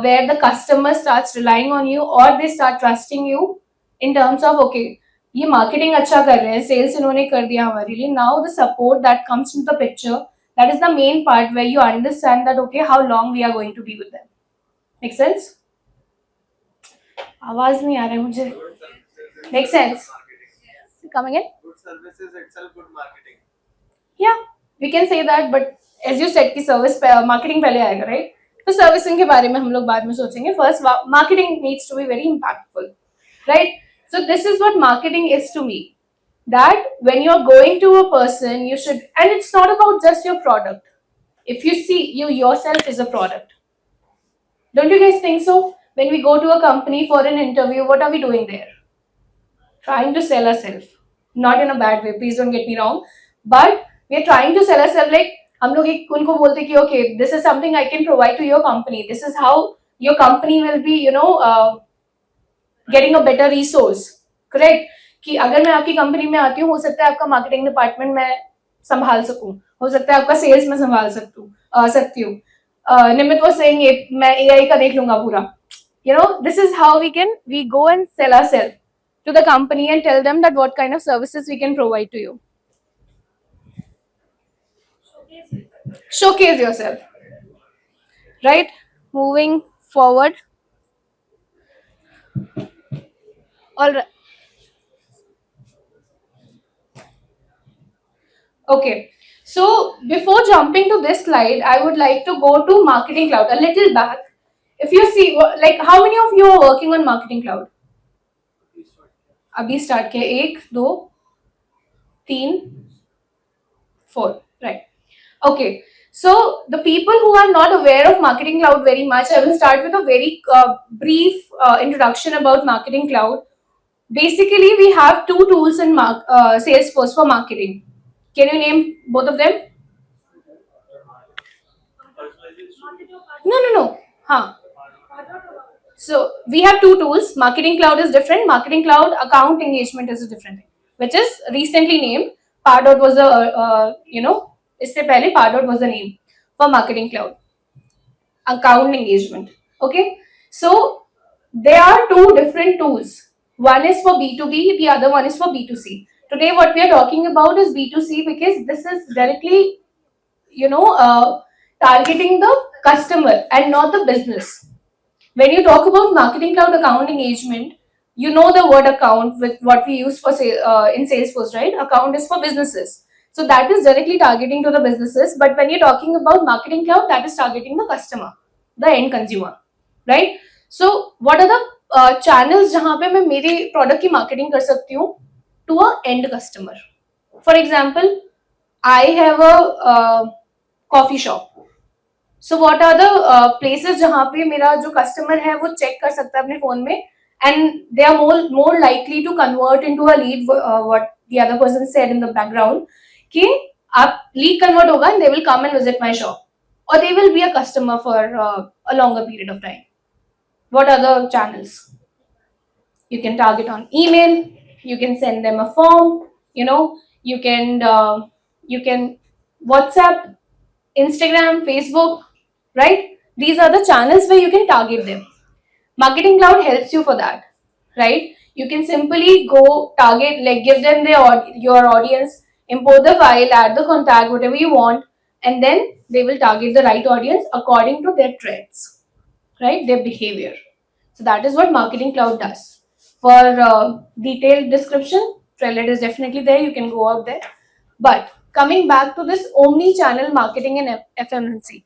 where the customer starts relying on you, or they start trusting you in terms of, okay, ये marketing अच्छा कर रहे हैं, sales इन्होंने कर दिया हमारे लिए. Now the support that comes into the picture, that is the main part where you understand that, okay, how long we are going to be with them. Make sense? आवाज नहीं आ रहा है मुझे. Make sense? Coming in? Good services itself, good marketing. Yeah, we can say that, but as you said कि service marketing पहले आएगा, right? तो servicing के बारे में हम लोग बाद में सोचेंगे. First, marketing needs to be very impactful, right? So this is what marketing is to me. that when you're going to a person, you should, and it's not about just your product. If you see, you yourself is a product. Don't you guys think so? When we go to a company for an interview, what are we doing there? Trying to sell ourselves. Not in a bad way, please don't get me wrong. But we are trying to sell ourselves like हम लोग एक उनको बोलते कि okay, this is something I can provide to your company. This is how your company will be, getting a better resource. Correct? कि अगर मैं आपकी कंपनी में आती हूँ, हो सकता है आपका मार्केटिंग डिपार्टमेंट मैं संभाल सकूं, हो सकता है आपका सेल्स में संभाल सकती हूँ. निमित was saying मैं AI का देख लूंगा पूरा. This is how we go and sell ourselves to the company and tell them that what kind of services we can provide to you. Showcase yourself. Right? Moving forward. All right. Okay. So before jumping to this slide, I would like to go to Marketing Cloud a little back. If you see, like, how many of you are working on Marketing Cloud? अभी start किया 1 2 3 4, right? Okay. So the people who are not aware of Marketing Cloud very much, I will start with a very brief introduction about Marketing Cloud. Basically, we have two tools in Salesforce for marketing. Can you name both of them? No. Huh. So we have two tools. Marketing Cloud is different. Marketing Cloud account engagement is a different thing, which is recently named. Pardot was the इससे पहले Pardot was the name for Marketing Cloud. Account engagement. Okay. So there are two different tools. One is for B2B, the other one is for B2C. Today, what we are talking about is B2C because this is directly, targeting the customer and not the business. When you talk about Marketing Cloud account engagement, you know the word account with what we use for in Salesforce, right? Account is for businesses. So that is directly targeting to the businesses. But when you're talking about Marketing Cloud, that is targeting the customer, the end consumer, right? So what are the channels जहाँ पे मैं मेरे product की marketing कर सकती हूँ to a end customer? For example, I have a coffee shop. So what are the places जहाँ पे मेरा जो customer है वो check कर सकता है अपने phone में, and they are more likely to convert into a lead, what the other person said in the background, कि आप lead convert होगा and they will come and visit my shop, or they will be a customer for a longer period of time. What are the channels? You can target on email, you can send them a form, you can WhatsApp, Instagram, Facebook, right? These are the channels where you can target them. Marketing Cloud helps you for that, right? You can simply go target, like give them your audience, import the file, add the contact, whatever you want, and then they will target the right audience according to their trends, right? Their behavior. So that is what Marketing Cloud does. For detailed description, Trellit is definitely there. You can go out there. But coming back to this omni-channel marketing in FMNC.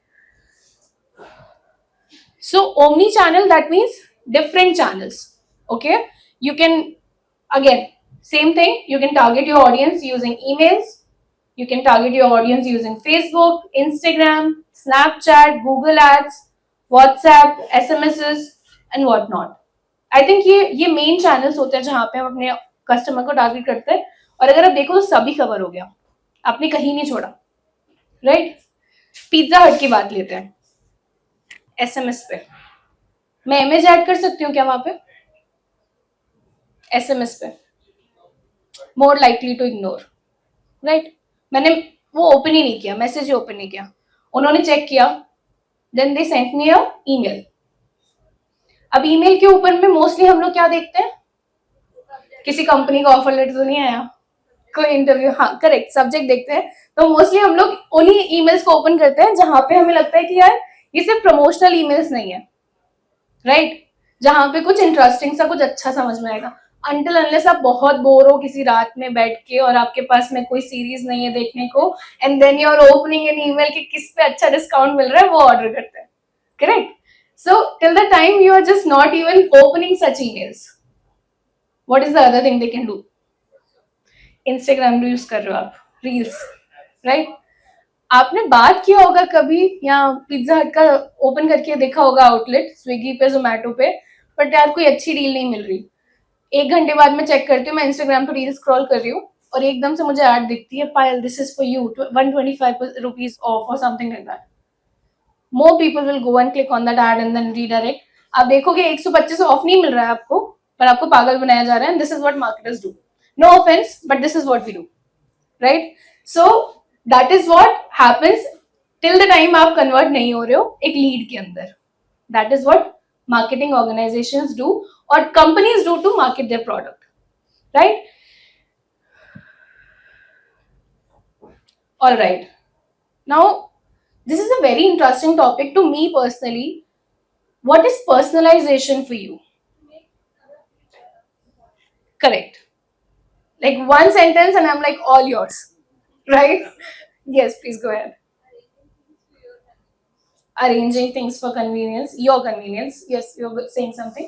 So omni-channel, that means different channels. Okay, you can, again, same thing. You can target your audience using emails. You can target your audience using Facebook, Instagram, Snapchat, Google Ads, WhatsApp, SMSs, and whatnot. I think ये main channels होते हैं जहाँ पे हम अपने customer को target करते हैं. और अगर आप देखो तो सभी कवर हो गया, आपने कहीं नहीं छोड़ा, राइट? पिज्जा हट की बात लेते हैं. एसएमएस पे मैं इमेज ऐड कर सकती हूँ क्या वहां पे? एसएमएस पे more likely to ignore, right? मैंने वो ओपन ही नहीं किया, मैसेज ही ओपन नहीं किया, उन्होंने चेक किया, then they sent me a email. अब ईमेल के ऊपर में मोस्टली हम लोग क्या देखते हैं? किसी कंपनी का ऑफर लेटर तो नहीं आया, कोई इंटरव्यू, हाँ करेक्ट, सब्जेक्ट देखते हैं. तो मोस्टली हम लोग उन्हीं ईमेल्स को ओपन करते हैं जहां पे हमें लगता है कि यार ये सिर्फ प्रमोशनल ईमेल्स नहीं है, राइट? जहां पे कुछ इंटरेस्टिंग सा, कुछ अच्छा समझ में आएगा. अनटिल अनलेस आप बहुत बोर हो किसी रात में बैठ के और आपके पास में कोई सीरीज नहीं है देखने को, and then you are opening an email कि किस पे अच्छा डिस्काउंट मिल रहा है, वो ऑर्डर करते हैं, correct? So till the time you are just not even opening such emails, what is the other thing they can do? Instagram use कर रहे हो आप, रील्स, राइट? आपने बात किया होगा कभी या पिज्जा हट का ओपन करके देखा होगा आउटलेट स्विगी पे, जोमेटो पे, बट यार कोई अच्छी डील नहीं मिल रही। 1 घंटे बाद मैं चेक करती हूँ, मैं इंस्टाग्राम पर रील स्क्रॉल कर रही हूँ और एकदम से मुझे ऐड दिखती है, Payal this is for you, 125 rupees off और something like that. More people will go and click on that ad and then redirect. आप देखोगे 125 ऑफ नहीं मिल रहा है आपको, पर आपको पागल बनाया जा रहा है। This is what marketers do, no offence but this is what we do, right? So that is what happens till the time आप कन्वर्ट नहीं हो रहे हो एक लीड के अंदर। That is what marketing organizations do or companies do to market their product, right? All right, now this is a very interesting topic to me personally. What is personalization for you? Correct, like one sentence and I'm like all yours, right? Yes, please go ahead. Arranging things for convenience, your convenience. Yes, you're saying something.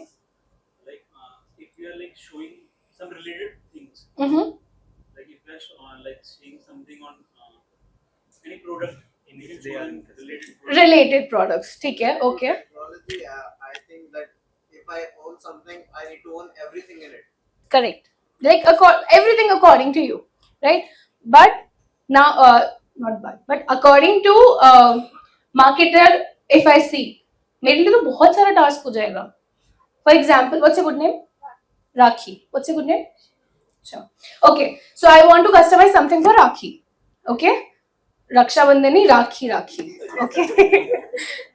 Like if you are like showing some related things, Mm-hmm. like if you are like seeing something on any product, in which they are related product. Related products, ठीक है, okay. Technology, I think that if I own something, I need to own everything in it. Correct, like everything according to you, right? But now not but according to marketer, if I see, मेरे लिए तो बहुत सारा task हो जाएगा. For example, what's your good name? Rakhi. What's your good name? Sure. Okay, so I want to customize something for Rakhi. Okay, Raksha Bandhan nahi, Rakhi. Okay.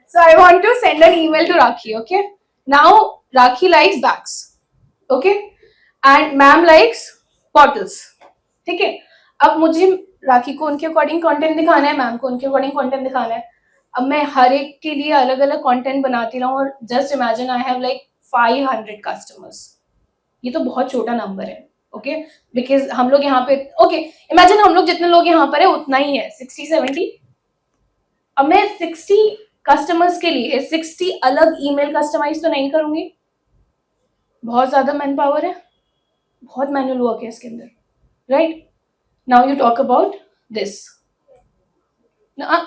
So I want to send an email to Rakhi. Okay, now Rakhi likes bags. Okay, and ma'am likes bottles. ठीक है, अब मुझे राखी को उनके according content दिखाना है, ma'am को उनके अकॉर्डिंग कंटेंट दिखाना है. अब मैं हर एक के लिए अलग अलग कंटेंट बनाती रहूं और just imagine I have like 500 customers. ये तो बहुत छोटा नंबर है, ओके, बिकॉज हम लोग यहाँ पे, ओके, इमेजिन हम लोग जितने लोग यहाँ पर है उतना ही है, 60-70. अब मैं 60 कस्टमर्स के लिए 60 अलग ईमेल कस्टमाइज तो नहीं करूंगी, बहुत ज्यादा मैन पावर है, बहुत मैनुअल वर्क है इसके अंदर, right? Now you talk about this. No,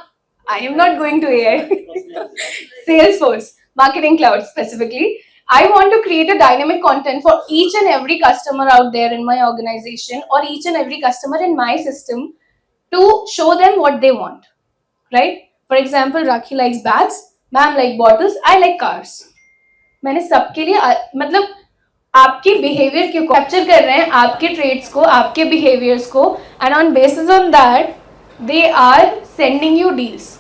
I am not going to AI. Salesforce, Marketing Cloud specifically. I want to create a dynamic content for each and every customer out there in my organization or each and every customer in my system to show them what they want, right? For example, Rakhi likes bags, ma'am like bottles, I like cars. मैंने सबके लिए मतलब आपके behaviour को capture कर रहे हैं, आपके ट्रेड्स को, आपके बिहेवियर्स को, and on basis on that they are sending you deals,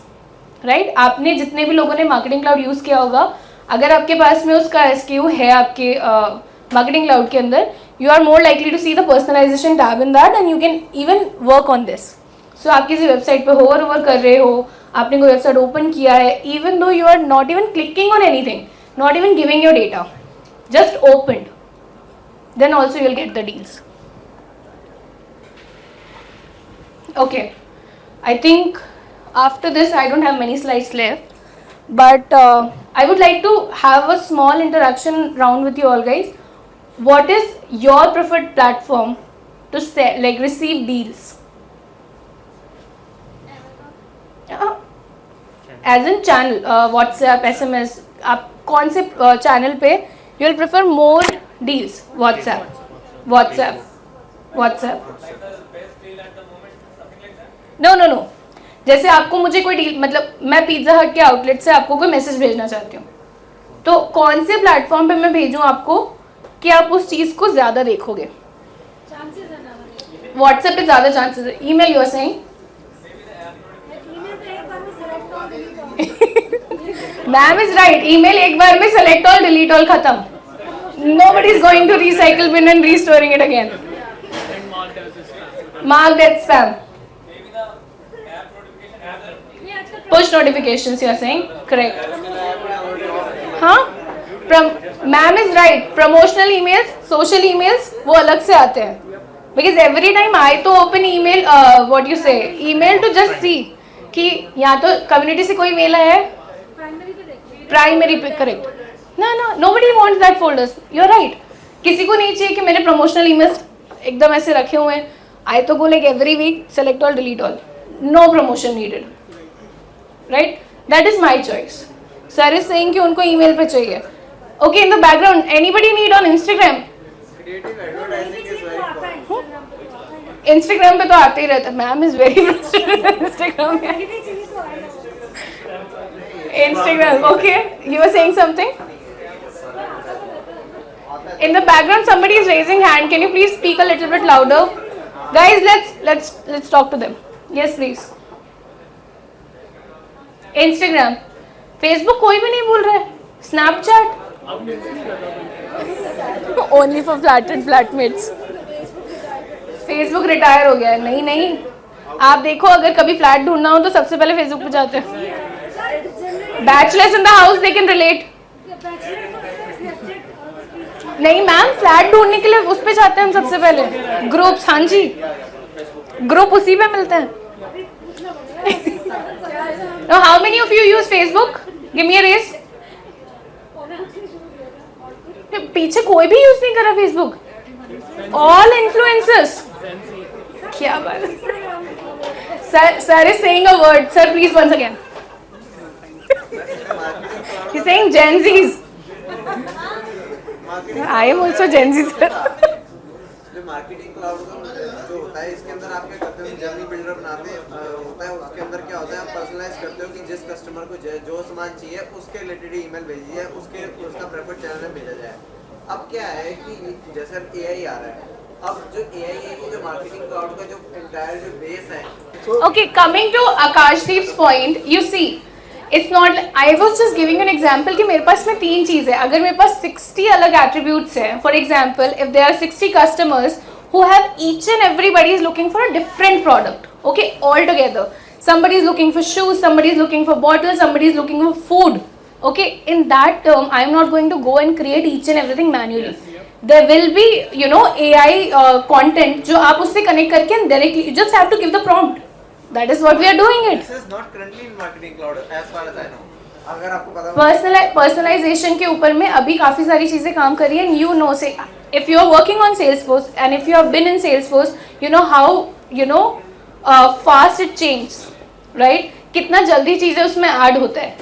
right? आपने जितने भी लोगों ने मार्केटिंग क्लाउड यूज किया होगा, अगर आपके पास में उसका एसक्यू है आपके मार्केटिंग क्लाउड के अंदर, you are more likely to see the personalisation tab in that and you can even work on this. So आप किसी वेबसाइट पे होवर कर रहे हो, आपने कोई वेबसाइट ओपन किया है, even though you are not even clicking on anything, not even giving your data, just opened, then also you'll get the deals. Okay, I think after this I don't have many slides left, but I would like to have a small interaction round with you all guys. What is your preferred platform to sell, like receive deals? As in channel, WhatsApp, SMS, आप कौन से channel पे you will prefer more deals? WhatsApp. No. जैसे आपको मुझे कोई deal, मतलब मैं पिज्जा हट के आउटलेट से आपको कोई मैसेज भेजना चाहती हूँ, तो कौन से प्लेटफॉर्म पे मैं भेजूँ आपको कि आप उस चीज को ज्यादा देखोगे? चांसेस है ना, व्हाट्सएप पे ज्यादा चांसेस है. Email you are saying? Email पे एक बार में सेलेक्ट और डिलीट कर. मैम इज राइट, ईमेल एक बार में सेलेक्ट ऑल डिलीट ऑल खत्म. Nobody is going to recycle bin and restoring it again. Marked as spam. Push notifications you are saying? Correct. हाँ? Ma'am is right. Promotional emails, social emails वो अलग से आते हैं. Because every time I तो open email, what you say, email to just see कि या तो community से कोई मेल आया है, primary पे, correct. No, nobody wants that folders. You're right. किसी को नहीं चाहिए कि मेरे promotional emails एकदम ऐसे रखे हुए हैं I to go like every week, select all, delete all. No promotion needed. Right? That is my choice. Sir is saying कि उनको email पे चाहिए. Okay, in the background, anybody need on Instagram? Creative advertising is very important. Instagram पे तो आते ही रहता है. Ma'am is very frustrated Instagram में. Instagram, okay. You were saying something? In the background, somebody is raising hand. Can you please speak a little bit louder? Guys, let's talk to them. Yes, please. Instagram, Facebook कोई भी नहीं बोल रहा है. Snapchat, only for flat and flatmates. Facebook retire हो गया है. नहीं नहीं, आप देखो अगर कभी फ्लैट ढूंढना हो तो सबसे पहले फेसबुक पे जाते हैं. Bachelors in the house, they can relate. नहीं मैम, फ्लैट ढूंढने के लिए उस पे जाते हैं हम सबसे पहले. ग्रुप्स, हाँ जी, ग्रुप उसी पे मिलते हैं. Now, how many of you use Facebook? Give me a raise. पीछे कोई भी यूज नहीं कर रहा फेसबुक. All influencers. क्या बात है. Sir is saying a word. Sir, please once again. He's saying Gen Zs. I am also Gen Z, sir. जो मार्केटिंग क्लाउड जो होता है इसके अंदर आपके कस्टमर जर्नी बिल्डर बनाते होता है. उसके अंदर क्या होता है, आप पर्सनलाइज करते हो कि जिस कस्टमर को जो सामान चाहिए उसके रिलेटेड ईमेल भेजी जाए, उसका प्रेफर्ड चैनल में भेजा जाए. अब क्या है कि जैसे अब एआई आ रहा है, अब जो एआई है कि जो मार्केटिंग क्लाउड का जो एंटायर जो बेस है. Okay, coming to Akashdeep's point, you see, it's not. I was just giving an example कि मेरे पास में तीन चीज़ है. अगर मेरे पास 60 अलग attributes हैं, for example, if there are 60 customers who have each and everybody is looking for a different product, okay, all together. Somebody is looking for shoes, somebody is looking for bottles, somebody is looking for food. Okay, in that term, I am not going to go and create each and everything manually. There will be, AI content जो आप उससे connect करके directly, you just have to give the prompt. That is what we are doing it. This is not currently in marketing cloud as far as I know. अगर आपको पता Personalization के ऊपर में अभी काफ़ी सारी चीज़ें काम कर रही हैं. You know, say if you are working on Salesforce and if you have been in Salesforce, you know how fast it changes, right? कितना जल्दी चीज़ें उसमें ऐड होता है,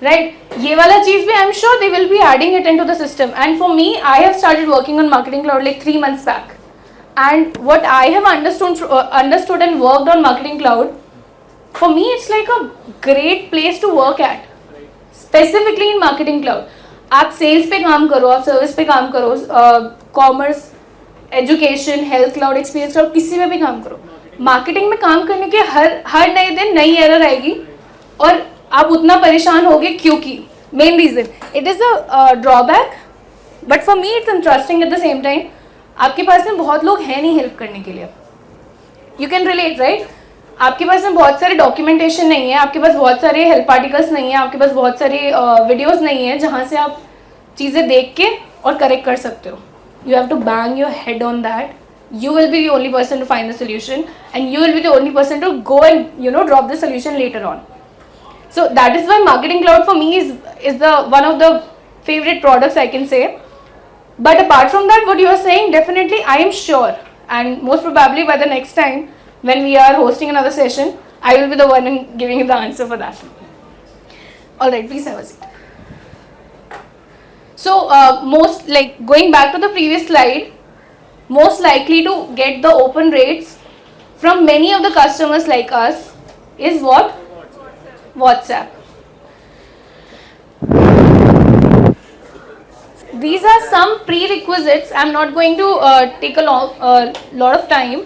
right? ये वाला चीज़ भी I'm sure they will be adding it into the system. And for me, I have started working on Marketing Cloud like 3 months back. And what I have understood and worked on Marketing Cloud, for me it's like a great place to work at. Specifically in Marketing Cloud, आप sales पे काम करो, आप service पे काम करो, commerce, education, health cloud, experience cloud, किसी में भी काम करो. मार्केटिंग में काम करने के हर नए दिन नई एरर आएगी और आप उतना परेशान होगे क्योंकि main reason it is a drawback, but for me it's interesting at the same time. आपके पास में बहुत लोग हैं नहीं हेल्प करने के लिए. You can relate, right? आपके पास में बहुत सारे डॉक्यूमेंटेशन नहीं है, आपके पास बहुत सारे हेल्प आर्टिकल्स नहीं है, आपके पास बहुत सारे वीडियोस नहीं है जहाँ से आप चीज़ें देख के और करेक्ट कर सकते हो. You have to bang your head on that. You will be the only person to find the solution, and you will be the only person to go and drop the solution later on. So that is why Marketing Cloud for me is the one of the favorite products I can say. But apart from that, what you are saying, definitely I am sure, and most probably by the next time when we are hosting another session, I will be the one giving you the answer for that. All right, please have a seat. So going back to the previous slide, most likely to get the open rates from many of the customers like us is what? WhatsApp. These are some prerequisites. I'm not going to take a lot of time,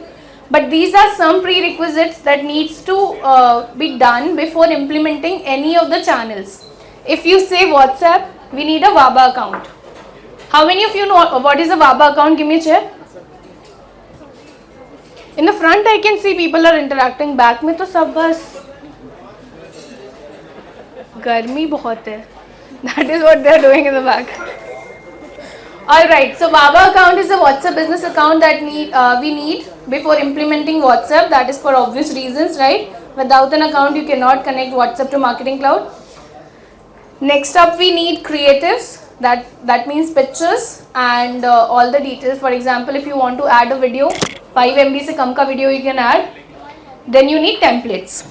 but these are some prerequisites that needs to be done before implementing any of the channels. If you say WhatsApp, we need a WABA account. How many of you know what is a WABA account? Give me a check. In the front I can see people are interacting. Back में तो सब बस गर्मी बहुत है. That is what they are doing in the back. Alright, so WABA account is a WhatsApp business account that we need before implementing WhatsApp. That is for obvious reasons, right? Without an account you cannot connect WhatsApp to Marketing Cloud. Next up we need creatives. That means pictures and all the details. For example, if you want to add a video, 5 MB से कम का video you can add. Then you need templates.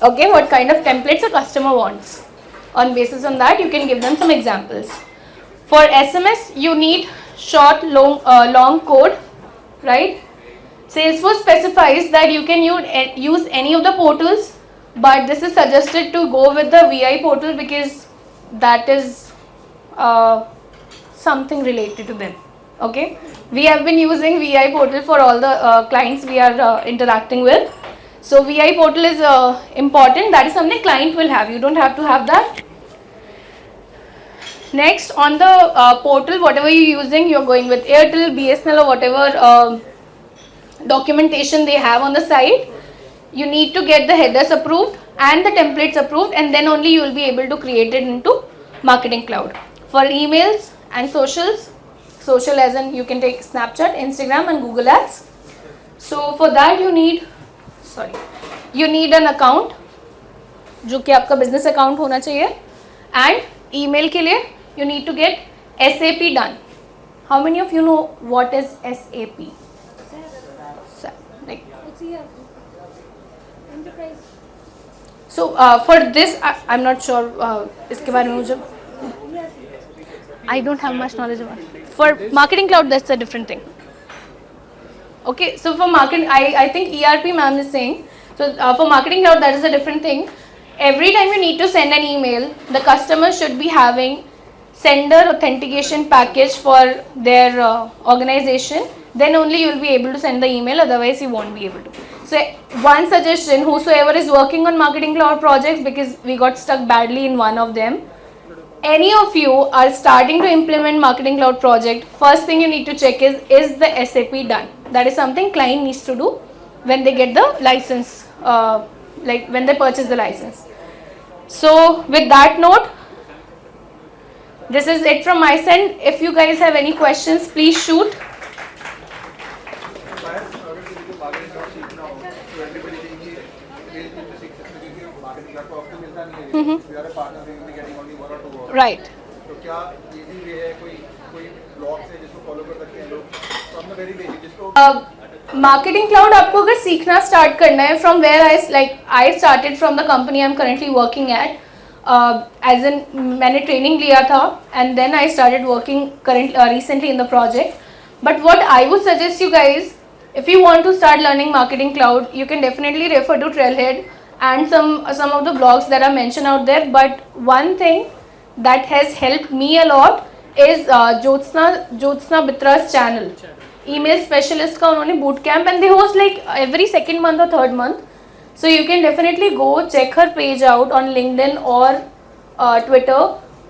Okay, what kind of templates a customer wants. On basis on that, you can give them some examples. For SMS, you need short, long code, right? Salesforce specifies that you can use any of the portals, but this is suggested to go with the VI portal because that is something related to them. Okay, we have been using VI portal for all the clients we are interacting with. So VI portal is important. That is something client will have. You don't have to have that. Next, on the portal, whatever you're using, you're going with Airtel, BSNL, or whatever documentation they have on the site. You need to get the headers approved and the templates approved, and then only you will be able to create it into Marketing Cloud. For emails and socials, social as in you can take Snapchat, Instagram and Google Ads. So for that you need an account जो कि आपका business account होना चाहिए, and email के लिए you need to get SAP done. How many of you know what is SAP? Like, It's here. Enterprise. so for this I'm not sure इसके बारे में मुझे I don't have much knowledge about it. For Marketing Cloud, that's a different thing. Okay, so for marketing, I think ERP ma'am is saying, so for Marketing Cloud, that is a different thing. Every time you need to send an email, the customer should be having sender authentication package for their organization. Then only you will be able to send the email, otherwise you won't be able to. So one suggestion, whosoever is working on Marketing Cloud projects, because we got stuck badly in one of them, any of you are starting to implement Marketing Cloud project, first thing you need to check is the SAP done? That is something client needs to do when they get the license, like when they purchase the license. So with that note, this is it from my side. If you guys have any questions, please shoot. Right. तो क्या ये भी वे है कोई blog से जिसको follow कर सकते हैं लोग, तो हमने वेरी बेसिक जिसको मार्केटिंग क्लाउड आपको अगर सीखना स्टार्ट करना है, from where I started from the company I am currently working at, as in मैंने ट्रेनिंग लिया था and then I started working recently in the project. But what I would suggest you guys, if you want to start learning Marketing Cloud, you can definitely refer to Trailhead and some of the blogs that are mentioned out there. But one thing that has helped me a lot is Jyotsna Bitra's channel, email specialist का उन्होंने boot camp, and they host like every second month or third month. So you can definitely go check her page out on LinkedIn or Twitter.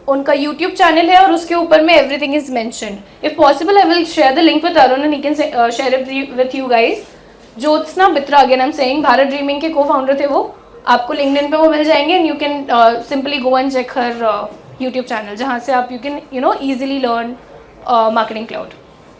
उनका YouTube channel है और उसके ऊपर में everything is mentioned. If possible, I will share the link with Arun and he can share it with you guys. Jyotsna Bitra, again I'm saying, Bharat Dreaming के co-founder थे वो. आपको LinkedIn पे वो मिल जाएंगे and you can simply go and check her YouTube channel, जहाँ से आप you can easily learn Marketing Cloud.